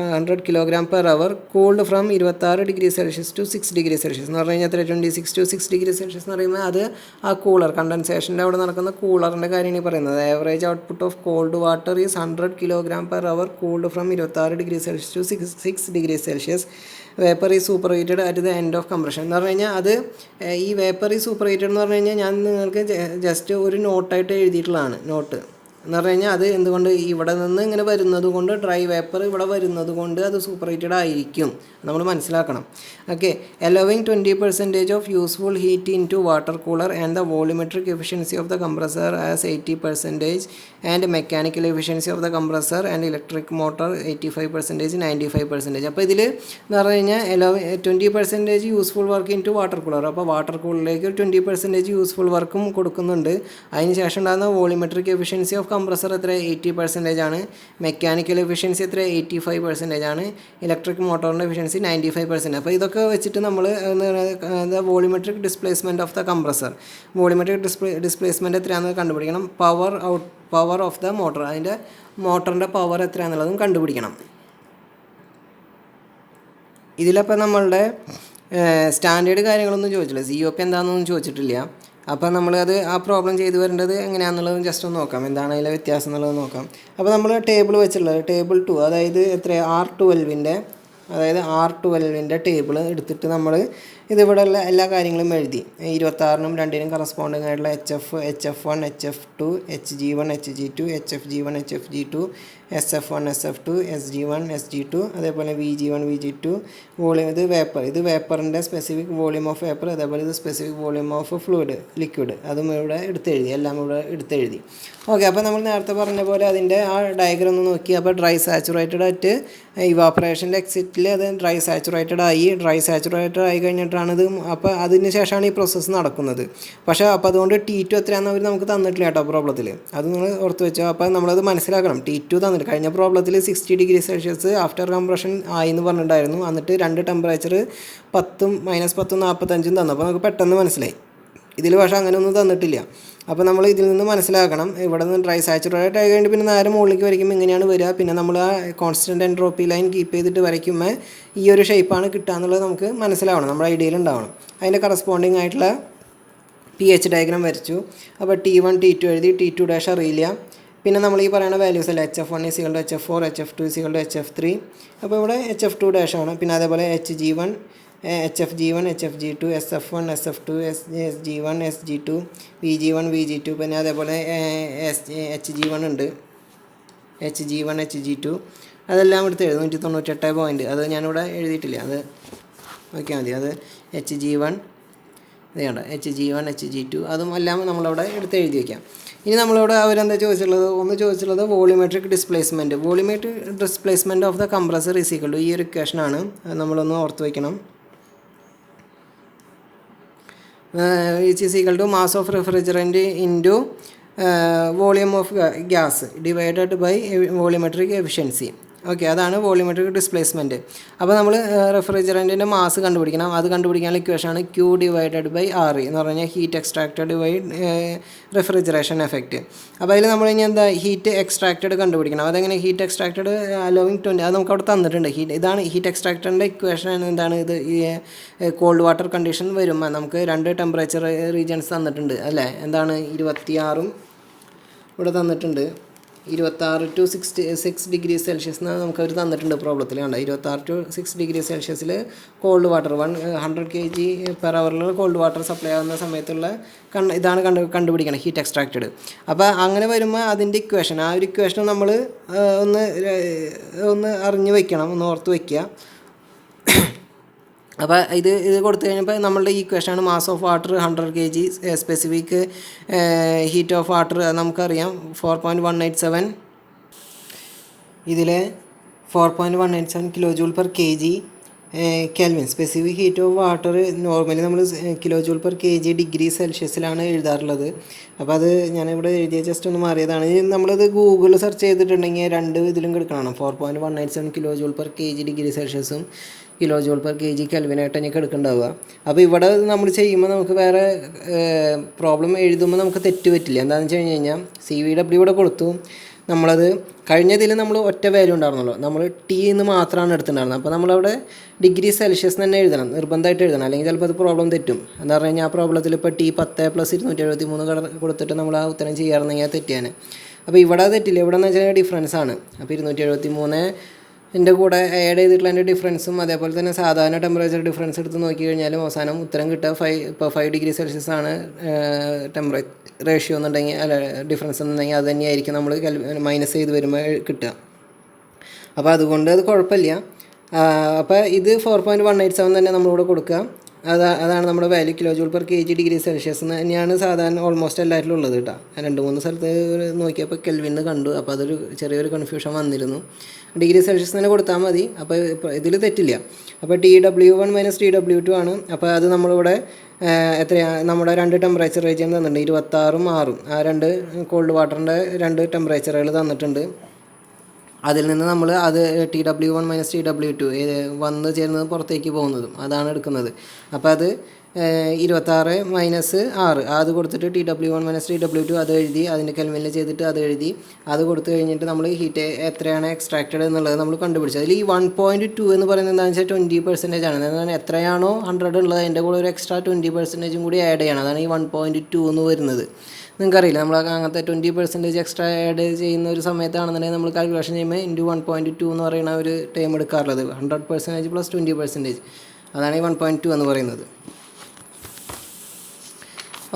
100 kg/h cooled from 26 degree Celsius to 6 degree Celsius എന്ന് പറഞ്ഞു കഴിഞ്ഞാൽ 26 to 6 ഡിഗ്രി സെൽഷ്യസ് എന്ന് പറയുമ്പോൾ അത് ആ കൂളർ കണ്ടൻസേഷൻ്റെ അവിടെ നടക്കുന്ന കൂളറിൻ്റെ കാര്യമാണ് ഈ പറയുന്നത്. Average output of cold water is 100 kg/h cooled from 26 degree Celsius to 6 degree Celsius. Vapour ഈ super heated at the end of compression എന്ന് പറഞ്ഞു കഴിഞ്ഞാൽ അത് ഈ വേപ്പർ ഈ സൂപ്പർ ഹീറ്റഡ് എന്ന് പറഞ്ഞു കഴിഞ്ഞാൽ ഞാൻ നിങ്ങൾക്ക് ജസ്റ്റ് ഒരു നോട്ടായിട്ട് എഴുതിയിട്ടുള്ളതാണ്. നോട്ട് എന്ന് പറഞ്ഞു കഴിഞ്ഞാൽ അത് എന്തുകൊണ്ട് ഇവിടെ നിന്ന് ഇങ്ങനെ വരുന്നത് കൊണ്ട് ഡ്രൈ വേപ്പർ ഇവിടെ വരുന്നത് കൊണ്ട് അത് സൂപ്പർ ഹീറ്റഡ് ആയിരിക്കും നമ്മൾ മനസ്സിലാക്കണം. Okay, allowing 20% of useful heat into water cooler and the volumetric efficiency of the compressor as 80% and mechanical efficiency of the compressor and electric motor 85%, 95%. അപ്പോൾ ഇതിൽ എന്ന് പറഞ്ഞു കഴിഞ്ഞാൽ 20% useful work into water cooler. അപ്പോൾ water കൂളറിലേക്ക് 20% useful വർക്കും കൊടുക്കുന്നുണ്ട്. അതിന് ശേഷം ഉണ്ടാകുന്ന വോളിമെട്രിക് എഫിഷ്യൻസി ഓഫ് കംപ്രസർ എത്ര 80% ആണ്, മെക്കാനിക്കൽ എഫിഷ്യൻസി എത്ര 85% ആണ്, ഇലക്ട്രിക് മോട്ടോറിൻ്റെ എഫിഷ്യൻസി 95%. അപ്പോൾ ഇതൊക്കെ വെച്ചിട്ട് നമ്മൾ volumetric displacement of the compressor, volumetric displacement എത്രയാണെന്ന് കണ്ടുപിടിക്കണം. പവർ ഓഫ് ദ മോട്ടർ, അതിൻ്റെ മോട്ടറിൻ്റെ പവർ എത്രയാണെന്നുള്ളതും കണ്ടുപിടിക്കണം. ഇതിലപ്പോൾ നമ്മളുടെ സ്റ്റാൻഡേർഡ് കാര്യങ്ങളൊന്നും ചോദിച്ചില്ല, COP എന്താണെന്നൊന്നും ചോദിച്ചിട്ടില്ല. അപ്പോൾ നമ്മളത് ആ പ്രോബ്ലം ചെയ്ത് വരേണ്ടത് എങ്ങനെയാണെന്നുള്ളത് ജസ്റ്റ് ഒന്ന് നോക്കാം, എന്താണ് അതിലെ വ്യത്യാസം എന്നുള്ളത് നോക്കാം. അപ്പോൾ നമ്മൾ ടേബിൾ വെച്ചിട്ടുള്ളത് ടേബിൾ 2, അതായത് എത്ര R12ൻ്റെ ടേബിൾ എടുത്തിട്ട് നമ്മൾ ഇതിവിടെയുള്ള എല്ലാ കാര്യങ്ങളും എഴുതി. 26നും 2നും കറസ്പോണ്ടിങ് ആയിട്ടുള്ള HF1, HF2, HG1, HG2, HFG1, HFG2, SF1, SF2, SG1, SG2, അതേപോലെ VG1, VG2. വോളിയം ഇത് വേപ്പറിൻ്റെ സ്പെസിഫിക് വോളിയം ഓഫ് വേപ്പർ, അതേപോലെ ഇത് സ്പെസിഫിക് വോളിയം ഓഫ് ലിക്വിഡ്, അതും ഇവിടെ എടുത്തെഴുതി, എല്ലാം ഇവിടെ എടുത്തെഴുതി. ഓക്കെ, അപ്പോൾ നമ്മൾ നേരത്തെ പറഞ്ഞ പോലെ അതിൻ്റെ ആ ഡയഗ്രം ഒന്ന് നോക്കി. അപ്പോൾ ഡ്രൈ സാച്ചുറേറ്റഡ് ആയിട്ട് ഇവാപ്പറേഷൻ്റെ എക്സിറ്റിൽ അത് ഡ്രൈ സാച്ചുറേറ്റഡ് ആയി കഴിഞ്ഞിട്ടാണ് ഇത്. അപ്പോൾ അതിന് ശേഷമാണ് ഈ പ്രോസസ്സ് നടക്കുന്നത്. പക്ഷേ അപ്പോൾ അതുകൊണ്ട് T2 എത്രയാണെന്ന് അവർ നമുക്ക് തന്നിട്ടില്ല കേട്ടോ പ്രോബ്ലത്തിൽ, അത് നിങ്ങൾ ഓർത്ത് വെച്ചോ. അപ്പോൾ നമ്മളത് മനസ്സിലാക്കണം. T2 തന്നിട്ട് കഴിഞ്ഞ പ്രോബ്ലത്തിൽ 60 ഡിഗ്രി സെൽഷ്യസ് ആഫ്റ്റർ കംപ്രഷൻ ആയി എന്ന് പറഞ്ഞിട്ടുണ്ടായിരുന്നു. എന്നിട്ട് 2 ടെമ്പറേച്ചർ 10, -10, 45 തന്നു. അപ്പോൾ നമുക്ക് പെട്ടെന്ന് മനസ്സിലായി. ഇതിൽ പക്ഷേ അങ്ങനെയൊന്നും തന്നിട്ടില്ല. അപ്പോൾ നമ്മൾ ഇതിൽ നിന്ന് മനസ്സിലാക്കണം, ഇവിടെ നിന്ന് ഡ്രൈ സാച്ചുറേറ്റ് ആയി കഴിഞ്ഞിട്ട് പിന്നെ നേരെ മുകളിലേക്ക് വരയ്ക്കുമ്പോൾ ഇങ്ങനെയാണ് വരിക. പിന്നെ നമ്മൾ ആ കോൺസ്റ്റൻറ്റ് എൻട്രോപ്പി ലൈൻ കീപ്പ് ചെയ്തിട്ട് വരയ്ക്കുമ്പോൾ ഈ ഒരു ഷേപ്പാണ് കിട്ടുക എന്നുള്ളത് നമുക്ക് മനസ്സിലാവണം, നമ്മുടെ ഐഡിയയിൽ ഉണ്ടാവണം. അതിൻ്റെ കറസ്പോണ്ടിങ് ആയിട്ടുള്ള pH ഡയഗ്രാം വരച്ചു. അപ്പോൾ T1, T2 എഴുതി, T2' അറിയില്ല. പിന്നെ നമ്മൾ ഈ പറയുന്ന വാല്യൂസ് അല്ല, HF1 = HF4, HF2 = HF3. അപ്പോൾ ഇവിടെ HF2' ആണ്. പിന്നെ അതേപോലെ HG1, HFG1, HFG2, SF1, SF2, SG1, SG2, VG1, VG2. പിന്നെ അതേപോലെ HG1 ഉണ്ട്, HG1, HG2. അതെല്ലാം എടുത്ത് എഴുതും. 198 പോയിൻറ്റ്, അത് ഞാനിവിടെ എഴുതിയിട്ടില്ല, അത് നോക്കിയാൽ മതി. അത് HG1, ഇതുണ്ട് HG1, HG2, അതും എല്ലാം നമ്മളവിടെ എടുത്ത് എഴുതി വയ്ക്കാം. ഇനി നമ്മളോട് അവരെന്താ ചോദിച്ചിട്ടുള്ളത് volumetric displacement of the compressor is equal to ഈ ഒരു ഇക്വേഷനാണ്. അത് നമ്മളൊന്ന് ഓർത്ത് വയ്ക്കണം. which is equal to mass of refrigerant into volume of gas divided by volumetric efficiency. Okay, അതാണ് വോളിമെട്രിക് ഡിസ്പ്ലേസ്മെൻറ്റ്. അപ്പോൾ നമ്മൾ റെഫ്രിജറൻറ്റിൻ്റെ മാസ് കണ്ടുപിടിക്കണം. അത് കണ്ടുപിടിക്കാനുള്ള ഇക്വേഷനാണ് Q / R എന്ന് പറഞ്ഞാൽ heat extracted by refrigeration effect. അപ്പോൾ അതിൽ നമ്മൾ ഇനി എന്താ ഹീറ്റ് എക്സ്ട്രാക്റ്റഡ് കണ്ടുപിടിക്കണം. അതെങ്ങനെ ഹീറ്റ് എക്സ്ട്രാക്റ്റഡ് അലോവിങ് 20, അത് നമുക്ക് അവിടെ തന്നിട്ടുണ്ട്. ഇതാണ് ഹീറ്റ് എക്സ്ട്രാക്റ്റഡിൻ്റെ ഇക്വേഷൻ. എന്താണ് ഇത്? ഈ കോൾഡ് വാട്ടർ കണ്ടീഷൻ വരുമ്പോൾ നമുക്ക് 2 ടെമ്പറേച്ചർ റീജിയൻസ് തന്നിട്ടുണ്ട് അല്ലേ? എന്താണ് 26ഉം ഇവിടെ തന്നിട്ടുണ്ട്. 26 to 6 ഡിഗ്രി സെൽഷ്യസ് നമുക്ക് അവർ തന്നിട്ടുണ്ട് പ്രോബ്ലത്തിൽ. കണ്ട 26 to 6 ഡിഗ്രി സെൽഷ്യസിൽ cold water 100 kg/h cold water supply ആകുന്ന സമയത്തുള്ള ഇതാണ് കണ്ടുപിടിക്കണം ഹീറ്റ് എക്സ്ട്രാക്റ്റഡ്. അപ്പോൾ അങ്ങനെ വരുമ്പോൾ അതിൻ്റെ ഇക്വേഷൻ, ആ ഒരു ഇക്വേഷൻ നമ്മൾ ഒന്ന് അറിഞ്ഞ് വയ്ക്കണം, ഒന്ന് ഓർത്ത് വയ്ക്കുക. അപ്പോൾ ഇത് കൊടുത്തു കഴിഞ്ഞപ്പോൾ നമ്മളുടെ ഈക്വേഷനാണ് mass of water 100 kg, specific heat of water നമുക്കറിയാം 4.187, ഇതിലെ 4.187 kilo joule per K G kelvin. Specific heat of water normally നമ്മൾ kilo joule per K G degree സെൽഷ്യസിലാണ് എഴുതാറുള്ളത്. അപ്പോൾ അത് ഞാനിവിടെ എഴുതിയ ജസ്റ്റ് ഒന്ന് മാറിയതാണ്. നമ്മളിത് ഗൂഗിളിൽ സെർച്ച് ചെയ്തിട്ടുണ്ടെങ്കിൽ രണ്ട് ഇതിലും കിടക്കണം, 4.187 kilo joule per K G degree സെൽഷ്യസും kilo joule per K G കെൽവിനായിട്ട് എനിക്ക് എടുക്കുന്നുണ്ടാവുക. അപ്പോൾ ഇവിടെ നമ്മൾ ചെയ്യുമ്പോൾ നമുക്ക് വേറെ പ്രോബ്ലം എഴുതുമ്പോൾ നമുക്ക് തെറ്റ് പറ്റില്ല. എന്താണെന്ന് വെച്ച് കഴിഞ്ഞാൽ CVW ഇവിടെ കൊടുത്തു, നമ്മളത് കഴിഞ്ഞതിൽ നമ്മൾ ഒറ്റ വാല്യൂ ഉണ്ടായിരുന്നല്ലോ, നമ്മൾ ടി എന്ന് മാത്രമാണ് എടുത്തിട്ടുണ്ടായിരുന്നത്. അപ്പോൾ നമ്മളവിടെ ഡിഗ്രി സെൽഷ്യസ് തന്നെ എഴുതണം, നിർബന്ധമായിട്ട് എഴുതണം, അല്ലെങ്കിൽ ചിലപ്പോൾ അത് പ്രോബ്ലം തെറ്റും. എന്താ പറഞ്ഞു കഴിഞ്ഞാൽ ആ പ്രോബ്ലത്തിൽ ഇപ്പോൾ T 10 + 273 കൊടുത്തിട്ട് നമ്മൾ ആ ഉത്തരം ചെയ്യാറുണ്ടെങ്കിൽ തെറ്റിയാണ്. അപ്പോൾ ഇവിടെ തെറ്റില്ല, ഇവിടെ എന്ന് വെച്ചാൽ ഡിഫറൻസ് ആണ്. അപ്പോൾ 273 എൻ്റെ കൂടെ ആഡ് ചെയ്തിട്ടുള്ള എൻ്റെ ഡിഫറൻസും അതേപോലെ തന്നെ സാധാരണ ടെമ്പറേച്ചർ ഡിഫറൻസ് എടുത്ത് നോക്കി കഴിഞ്ഞാലും അവസാനം ഉത്തരം കിട്ടുക 5 ഡിഗ്രി സെൽഷ്യസ് ആണ് റേഷ്യോ എന്നുണ്ടെങ്കിൽ, അല്ല ഡിഫറൻസ് എന്നുണ്ടെങ്കിൽ അത് തന്നെയായിരിക്കും നമ്മൾ മൈനസ് ചെയ്ത് വരുമ്പോൾ കിട്ടുക. അപ്പോൾ അതുകൊണ്ട് അത് കുഴപ്പമില്ല. അപ്പോൾ ഇത് 4.187 തന്നെ നമ്മളിവിടെ കൊടുക്കുക. അതാണ് നമ്മുടെ value, kilo joule per K G degree Celsius തന്നെയാണ് സാധാരണ ഓൾമോസ്റ്റ് എല്ലാവരിലും ഉള്ളത് കേട്ടോ. 2-3 സ്ഥലത്ത് നോക്കിയപ്പോൾ കെൽവിന്ന് കണ്ടു, അപ്പോൾ അതൊരു ചെറിയൊരു കൺഫ്യൂഷൻ വന്നിരുന്നു. ഡിഗ്രി സെൽഷ്യസ് തന്നെ കൊടുത്താൽ മതി, അപ്പോൾ ഇതിൽ തെറ്റില്ല. അപ്പോൾ TW1 - TW2 ആണ്. അപ്പോൾ അത് നമ്മളിവിടെ എത്രയാണ്, നമ്മുടെ 2 ടെമ്പറേച്ചർ റേഞ്ച് തന്നിട്ടുണ്ട്, 26ഉം 6ഉം. ആ 2 കോൾഡ് വാട്ടറിൻ്റെ 2 ടെമ്പറേച്ചറുകൾ തന്നിട്ടുണ്ട്. അതിൽ നിന്ന് നമ്മൾ അത് TW1 - TW2 വന്ന് ചേരുന്നത് പുറത്തേക്ക് പോകുന്നതും അതാണ് എടുക്കുന്നത്. അപ്പോൾ അത് 26 - 6 അത് കൊടുത്തിട്ട് TW1 - TW2 അത് എഴുതി, അതിൻ്റെ കെൽവിനിൽ ചെയ്തിട്ട് അത് എഴുതി, അത് കൊടുത്തു കഴിഞ്ഞിട്ട് നമ്മൾ ഹീറ്റ് എത്രയാണ് എക്സ്ട്രാക്റ്റഡ് എന്നുള്ളത് നമ്മൾ കണ്ടുപിടിച്ചത്. അതിൽ ഈ 1.2 എന്ന് പറയുന്നത് എന്താണെന്ന് വെച്ചാൽ 20% ആണ്. അതായത് എത്രയാണോ 100 ഉള്ളത് അതിൻ്റെ കൂടെ ഒരു എക്സ്ട്രാ 20% കൂടി ആഡ് ചെയ്യണം. അതാണ് ഈ 1.2 എന്ന് വരുന്നത്. നിങ്ങൾക്കറിയില്ല, നമ്മൾ അങ്ങനത്തെ 20% എക്സ്ട്രാ ആഡ് ചെയ്യുന്ന ഒരു സമയത്താണെന്നുണ്ടെങ്കിൽ നമ്മൾ കാൽക്കുലേഷൻ ചെയ്യുമ്പോൾ ഇൻറ്റു 1.2 എന്ന് പറയുന്ന ഒരു ടൈം എടുക്കാറുള്ളത്. 100% + 20%, അതാണ് ഈ 1.2 എന്ന് പറയുന്നത്.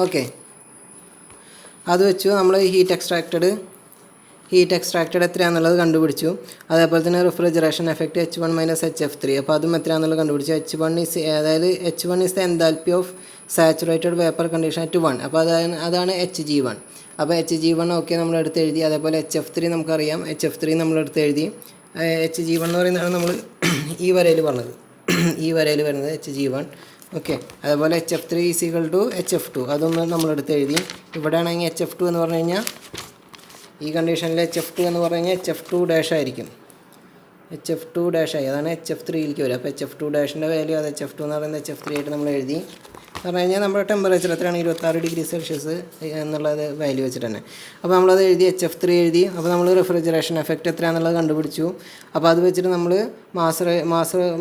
ഓക്കെ, അത് വെച്ചു നമ്മൾ ഹീറ്റ് എക്സ്ട്രാക്റ്റഡ് എത്രയാണെന്നുള്ളത് കണ്ടുപിടിച്ചു. അതേപോലെ തന്നെ റിഫ്രിജറേഷൻ എഫക്റ്റ് H1 - HF3, അപ്പോൾ അതും എത്രയാണെന്നുള്ളത് കണ്ടുപിടിച്ചു. H1 is the enthalpy of saturated vapor condition at 1. അപ്പോൾ അതാണ് Hg1. അപ്പോൾ Hg1 ഓക്കെ നമ്മൾ എടുത്ത് എഴുതി. അതേപോലെ HF3 നമുക്കറിയാം, HF3 നമ്മൾ എടുത്ത് എഴുതി. Hg1 എന്ന് പറയുന്നതാണ് നമ്മൾ ഈ വരയിൽ പറഞ്ഞത്, ഈ വരയിൽ വരുന്നത് Hg1. ഓക്കെ, അതേപോലെ HF3 = HF2 അതൊന്ന് നമ്മളെടുത്ത് എഴുതി. ഇവിടെ ആണെങ്കിൽ HF2 എന്ന് പറഞ്ഞു കഴിഞ്ഞാൽ ഈ കണ്ടീഷനിൽ HF2 എന്ന് പറഞ്ഞു കഴിഞ്ഞാൽ HF2- ആയിരിക്കും. HF2- ആയി, അതാണ് HF3യിലേക്ക് വരിക. അപ്പോൾ HF2- വാല്യൂ അത് HF2 എന്ന് പറയുന്നത് HF3 ആയിട്ട് നമ്മൾ എഴുതി. പറഞ്ഞു കഴിഞ്ഞാൽ നമ്മുടെ ടെമ്പറേച്ചർ എത്രയാണ്, 26 ഡിഗ്രി സെൽഷ്യസ് എന്നുള്ളത് വാല്യൂ വെച്ചിട്ട് തന്നെ. അപ്പോൾ നമ്മളത് എഴുതി, HF3 എഴുതി. അപ്പോൾ നമ്മൾ റിഫ്രിജറേഷൻ എഫക്റ്റ് എത്രയാണെന്നുള്ളത് കണ്ടുപിടിച്ചു. അപ്പോൾ അത് വെച്ചിട്ട് നമ്മൾ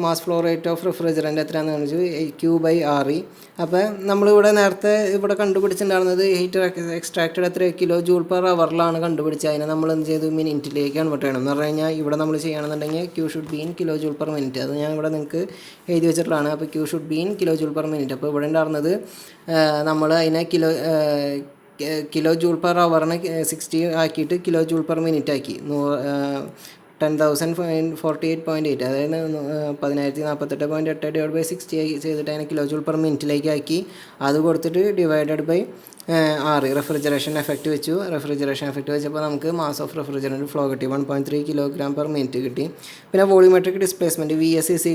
മാസ് ഫ്ലോ റേറ്റ് ഓഫ് റിഫ്രിജറൻ്റ് എത്രയാണെന്ന് കാണിച്ചു, Q/RE. അപ്പോൾ നമ്മളിവിടെ നേരത്തെ ഇവിടെ കണ്ടുപിടിച്ചിട്ടുണ്ടായിരുന്നത് ഹീറ്റ് എക്സ്ട്രാക്റ്റഡ് എത്ര കിലോ ജൂൾ പെർ അവറിലാണ് കണ്ടുപിടിച്ചത്. അതിനെ നമ്മൾ എന്ത് ചെയ്തു, മിനിറ്റിലേക്ക് കൺവേർട്ട് ചെയ്യണം. എന്ന് പറഞ്ഞു കഴിഞ്ഞാൽ ഇവിടെ നമ്മൾ ചെയ്യുകയാണെന്നുണ്ടെങ്കിൽ Q should be in kilo joule per minute. അത് ഞാൻ ഇവിടെ നിങ്ങൾക്ക് എഴുതി വെച്ചിട്ടുള്ളതാണ്. അപ്പോൾ Q should be in kilo joule per minute. അപ്പോൾ ഇവിടെ ഉണ്ടായിരുന്നത് നമ്മൾ അതിനെ കിലോ ജൂൾ പെർ അവറിനെ 60 ആക്കിയിട്ട് കിലോ ജൂൾ പെർ മിനിറ്റ് ആക്കി. 10,048.8, അതായത് 1048.8/60 ചെയ്തിട്ട് അതിനെ കിലോ ജൂൾ പെർ മിനിറ്റിലേക്ക് ആക്കി. അത് കൊടുത്തിട്ട് ഡിവൈഡഡ് ബൈ 6 റിഫ്രിജറേഷൻ എഫക്റ്റ് വെച്ചു. റിഫ്രിജറേഷൻ എഫക്റ്റ് വെച്ചപ്പോൾ നമുക്ക് മാസ് ഓഫ് റെഫ്രിജറൻറ്റ് ഫ്ലോ കിട്ടി, 1.3 kg/min കിട്ടി. പിന്നെ volumetric displacement VS =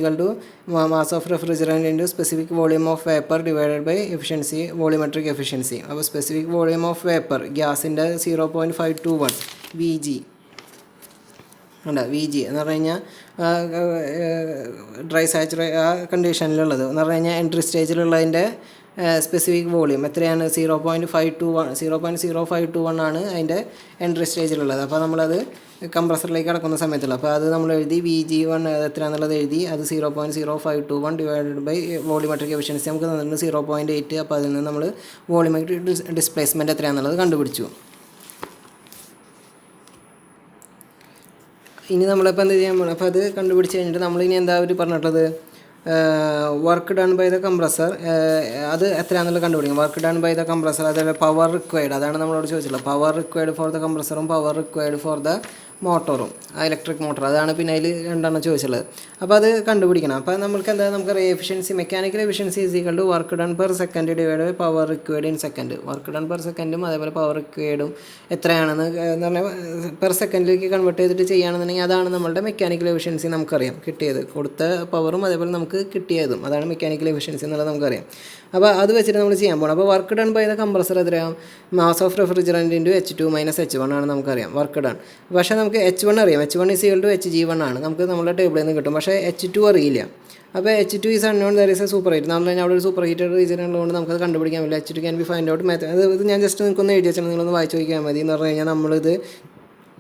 mass of refrigerant into specific volume of vapour divided by efficiency, volumetric efficiency. അപ്പോൾ സ്പെസിഫിക് വോളിയം ഓഫ് വേപ്പർ ഗ്യാസിൻ്റെ 0.521 VG ഉണ്ട്. VG എന്ന് പറഞ്ഞു കഴിഞ്ഞാൽ ഡ്രൈ സാച്ചുറേറ്റ് ആ കണ്ടീഷനിലുള്ളത് എന്ന് പറഞ്ഞു കഴിഞ്ഞാൽ എൻട്രി സ്റ്റേജിലുള്ളതിൻ്റെ സ്പെസിഫിക് വോളിയം എത്രയാണ്, 0.051 ആണ് അതിൻ്റെ എൻട്രി സ്റ്റേജിലുള്ളത്. അപ്പോൾ നമ്മളത് കംപ്രസറിലേക്ക് കടക്കുന്ന സമയത്തുള്ള, അപ്പോൾ അത് നമ്മൾ എഴുതി VG1 എത്രയാണെന്നുള്ളത് എഴുതി. അത് 0.0521 ഡിവൈഡഡ് ബൈ വോളിയോമെട്രിക് എഫിഷ്യൻസി നമുക്ക് തന്നിട്ടുണ്ട് 0.8. അപ്പോൾ അതിൽ നിന്ന് നമ്മൾ വോളിയോമെട്രിക് ഡിസ്പ്ലേസ്മെൻറ്റ് എത്രയാണെന്നുള്ളത് കണ്ടുപിടിച്ചു. ഇനി നമ്മളിപ്പോൾ എന്ത് ചെയ്യാൻ പോകണം, അപ്പോൾ അത് കണ്ടുപിടിച്ച് കഴിഞ്ഞിട്ട് നമ്മളിനി എന്താ അവർ പറഞ്ഞിട്ടുള്ളത്, work done by the compressor അത് എത്രയാണെന്നുള്ളത് കണ്ടുപിടിക്കും. Work done by the compressor, അതേപോലെ പവർ റിക്വയർഡ്, അതാണ് നമ്മളോട് ചോദിച്ചിട്ടുള്ളത്. പവർ റിക്വയർഡ് ഫോർ ദ കംപ്രസറും പവർ റിക്വയർഡ് ഫോർ ദ മോട്ടോറും ഇലക്ട്രിക് മോട്ടർ, അതാണ് പിന്നെ അതിൽ രണ്ടെണ്ണം ചോദിച്ചുള്ളത്. അപ്പോൾ അത് കണ്ടുപിടിക്കണം. അപ്പോൾ നമുക്ക് എന്താ, നമുക്കറിയാം efficiency, mechanical efficiency is equal to work done per second divide by power required in second. Work done per സെക്കൻഡും അതേപോലെ പവർ റിക്വയർഡും എത്രയാണെന്ന് എന്ന് പറഞ്ഞാൽ പെർ സെക്കൻഡിലേക്ക് കൺവേർട്ട് ചെയ്തിട്ട് ചെയ്യുകയാണെന്നുണ്ടെങ്കിൽ അതാണ് നമ്മളുടെ മെക്കാനിക്കൽ എഫിഷ്യൻസി നമുക്കറിയാം കിട്ടിയത്. കൊടുത്ത പവറും അതേപോലെ നമുക്ക് കിട്ടിയതും അതാണ് മെക്കാനിക്കൽ എഫിഷ്യൻസി എന്നുള്ളത് നമുക്കറിയാം. അപ്പോൾ അത് വെച്ചിട്ട് നമ്മൾ ചെയ്യാൻ പോകണം. അപ്പോൾ work done by the compressor എത്രയാവും? Mass of refrigerant into H2 - H1 ആണ് നമുക്കറിയാം വർക്ക് ഡൺ. പക്ഷേ നമുക്ക് H1 അറിയാം. H1 = Hg1 ആണ് നമുക്ക് നമ്മുടെ ടേബിളിൽ നിന്ന് കിട്ടും. പക്ഷേ H2 അറിയില്ല. അപ്പോൾ H2 is unknown, there is A super heat. നമ്മൾ കഴിഞ്ഞാൽ അവിടെ ഒരു സൂപ്പർ ഹീറ്റഡ് റീജിയൻ ഉള്ളതുകൊണ്ട് നമുക്കത് കണ്ടുപിടിക്കാൻ പറ്റില്ല. H2 can be find out method. ഇത് ഞാൻ ജസ്റ്റ് നിങ്ങൾക്കൊന്ന് എഴുതി വെച്ചാൽ നിങ്ങളൊന്ന് വായിച്ച് നോക്കിയാൽ മതി. എന്ന് പറഞ്ഞു കഴിഞ്ഞാൽ നമ്മളിത്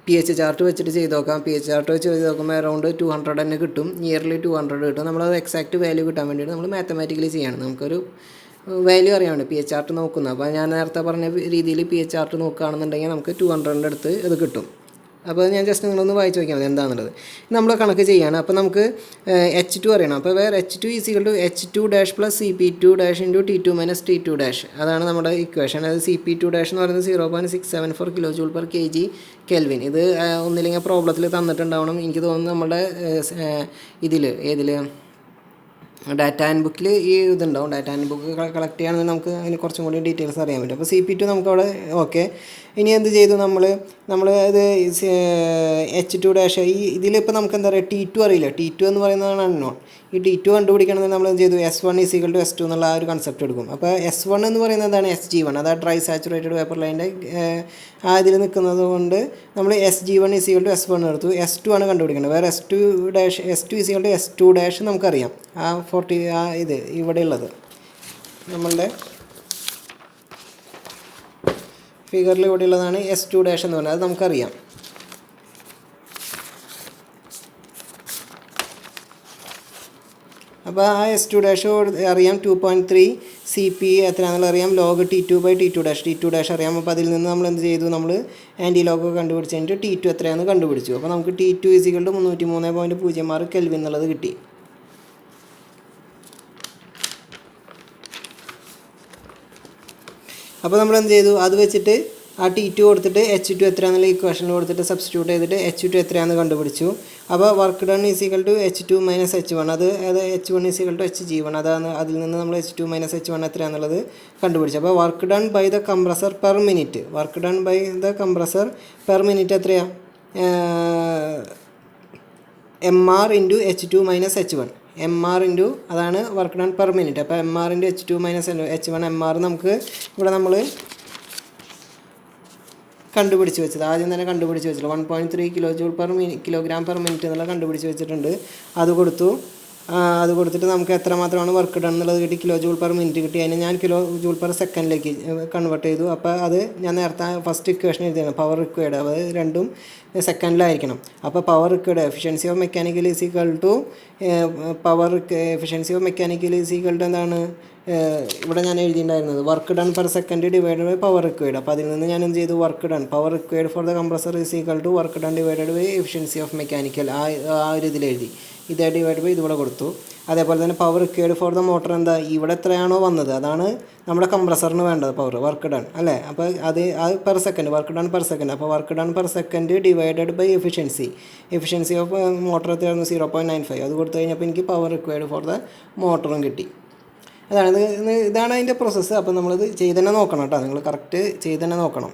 pH ചാർട്ട് വെച്ചിട്ട് ചെയ്ത് നോക്കാം. pH ചാർട്ട് വെച്ച് ചെയ്ത് നോക്കുമ്പോൾ അറൗണ്ട് 200 തന്നെ കിട്ടും. ഇയർലി 200 കിട്ടും. നമ്മളത് എക്സാക്റ്റ് വാല്യൂ കിട്ടാൻ വേണ്ടിയിട്ട് നമ്മൾ മാത്തമാറ്റിക്കലി ചെയ്യണം. നമുക്കൊരു വാല്യൂ അറിയാൻ വേണ്ടി pH ചാർട്ട് നോക്കുന്നത്. അപ്പോൾ ഞാൻ നേരത്തെ പറഞ്ഞ രീതിയിൽ pH ചാർട്ട് നോക്കുകയാണെന്നുണ്ടെങ്കിൽ നമുക്ക് 200 അടുത്ത് ഇത് കിട്ടും. അപ്പോൾ ഞാൻ ജസ്റ്റ് നിങ്ങളൊന്ന് വായിച്ച് നോക്കിയാൽ മതി എന്താണെന്നുള്ളത്. നമ്മൾ കണക്ക് ചെയ്യുകയാണ്. അപ്പോൾ നമുക്ക് H2 അറിയണം. അപ്പോൾ വേറെ H2 = H2 dash plus CP2 dash into T2 - T2 dash. അതാണ് നമ്മുടെ ഇക്വേഷൻ. അത് CP2 ഡാഷ് എന്ന് പറയുന്നത് 0.674 kJ/kg കെൽവിൻ. ഇത് ഒന്നില്ലെങ്കിൽ പ്രോബ്ലത്തിൽ തന്നിട്ടുണ്ടാവണം. എനിക്ക് തോന്നുന്നു നമ്മുടെ ഏതിൽ ഡാറ്റ ആൻഡ് ബുക്കിൽ ഈ ഇതുണ്ടാവും. ഡാറ്റ ആൻഡ് ബുക്ക് കളക്ട് ചെയ്യുകയാണെങ്കിൽ നമുക്ക് അതിന് കുറച്ചും കൂടി ഡീറ്റെയിൽസ് അറിയാൻ പറ്റും. അപ്പോൾ CP2 നമുക്കവിടെ ഓക്കെ. ഇനി എന്ത് ചെയ്തു നമ്മൾ ഇത് H2 ഡാഷ് ഇതിലിപ്പോൾ നമുക്ക് എന്താ പറയുക, T2 അറിയില്ല. T2 എന്ന് പറയുന്നതാണ് അൺനോൺ. ഈ T2 കണ്ടുപിടിക്കണമെങ്കിൽ നമ്മൾ എന്ത് ചെയ്തു, S1 = S2 എന്നുള്ള ആ ഒരു കൺസെപ്റ്റ് എടുക്കും. അപ്പോൾ S1 എന്ന് പറയുന്നത് എന്താണ്, Sg1. അതായത് ഡ്രൈ സാച്ചുറേറ്റഡ് വേപ്പർ ലൈൻ്റെ ആ ഇതിൽ നിൽക്കുന്നത് കൊണ്ട് നമ്മൾ Sg1 = S1 എടുത്തു. S2 ആണ് കണ്ടുപിടിക്കേണ്ടത്. വേറെ S2 = S2 ഡാഷ് നമുക്കറിയാം. ആ 40 ഇത് ഇവിടെയുള്ളത് നമ്മളുടെ ഫിഗറിൽ ഇവിടെയുള്ളതാണ് S2 ഡാഷ് എന്ന് പറയുന്നത്. അത് നമുക്കറിയാം. അപ്പോൾ ആ S2 ഡാഷ് അറിയാം. 2.3 CP എത്രയാണെന്നുള്ള അറിയാം. Log T2/T2 dash. T2 dash അറിയാം. അപ്പോൾ അതിൽ നിന്ന് നമ്മൾ എന്ത് ചെയ്തു, നമ്മൾ ആൻറ്റി ലോഗ് കണ്ടുപിടിച്ച് കഴിഞ്ഞിട്ട് T2 എത്രയാണെന്ന് കണ്ടുപിടിച്ചു. അപ്പോൾ നമുക്ക് T2 = 303.06 കെൽവിൻ എന്നുള്ളത് കിട്ടി. അപ്പോൾ നമ്മൾ എന്ത് ചെയ്തു, അത് വെച്ചിട്ട് ആ T2 കൊടുത്തിട്ട് H2 എത്രയാണെന്നുള്ള ഇക്വേഷനിൽ കൊടുത്തിട്ട് സബ്സ്റ്റിറ്റ്യൂട്ട് ചെയ്തിട്ട് H2 എത്രയാണെന്ന് കണ്ടുപിടിച്ചു. അപ്പോൾ വർക്ക് ഡൺ = H2 - H1. അത് H1 = Hg1. അതാണ് അതിൽ നിന്ന് നമ്മൾ H2 - H1 എത്രയാണെന്നുള്ളത് കണ്ടുപിടിച്ചു. അപ്പോൾ work done by the compressor per minute. Work done by the compressor per minute എത്രയാണ്? MR × H2 - H1. MR അതാണ് വർക്ക് ഡൺ പെർ മിനിറ്റ്. അപ്പോൾ MR × H2 - H1. MR നമുക്ക് ഇവിടെ നമ്മൾ കണ്ടുപിടിച്ച് വെച്ചത് ആദ്യം തന്നെ കണ്ടുപിടിച്ച് വെച്ചിട്ട് 1.3 kg/min എന്നുള്ള കണ്ടുപിടിച്ച് വെച്ചിട്ടുണ്ട്. അത് കൊടുത്തിട്ട് നമുക്ക് എത്രമാത്രമാണ് വർക്ക് ഡൺ എന്നുള്ളത് കിട്ടി. kJ/min കിട്ടി. അതിനെ ഞാൻ kJ/s കൺവേർട്ട് ചെയ്തു. അപ്പോൾ അത് ഞാൻ നേരത്തെ ഫസ്റ്റ് ഇക്വേഷൻ എഴുതിയാണ്. പവർ റിക്വയർഡ് അത് രണ്ടും സെക്കൻഡിലായിരിക്കണം. അപ്പോൾ power required efficiency of mechanical is equal to എന്താണ് ഇവിടെ ഞാൻ എഴുതിയിട്ടുണ്ടായിരുന്നത്, work done per second divided by power required. അപ്പോൾ അതിൽ നിന്ന് ഞാൻ എന്ത് ചെയ്തു, work done power required for the compressor is equal to work done divided by efficiency of mechanical. ആ ഒരു ഇതിൽ എഴുതി. ഇതേ ഡിവൈഡ് ബൈ ഇതിവിടെ കൊടുത്തു. അതേപോലെ തന്നെ power required for the motor എന്താ, ഇവിടെ എത്രയാണോ വന്നത് അതാണ് നമ്മുടെ കംപ്രസറിന് വേണ്ടത് പവർ വർക്ക് ഡൺ അല്ലേ. അപ്പോൾ അത് per second work done per second. അപ്പോൾ work done per second divided by efficiency of motor എത്രയായിരുന്നു 0.95. അത് കൊടുത്തു കഴിഞ്ഞപ്പോൾ എനിക്ക് പവർ റിക്വയർഡ് ഫോർ ദ മോട്ടറും കിട്ടി. ഇതാണ് അതിൻ്റെ പ്രോസസ്സ്. അപ്പോൾ നമ്മളിത് ചെയ്ത് തന്നെ നോക്കണം കേട്ടോ. നിങ്ങൾ കറക്റ്റ് ചെയ്ത് തന്നെ നോക്കണം.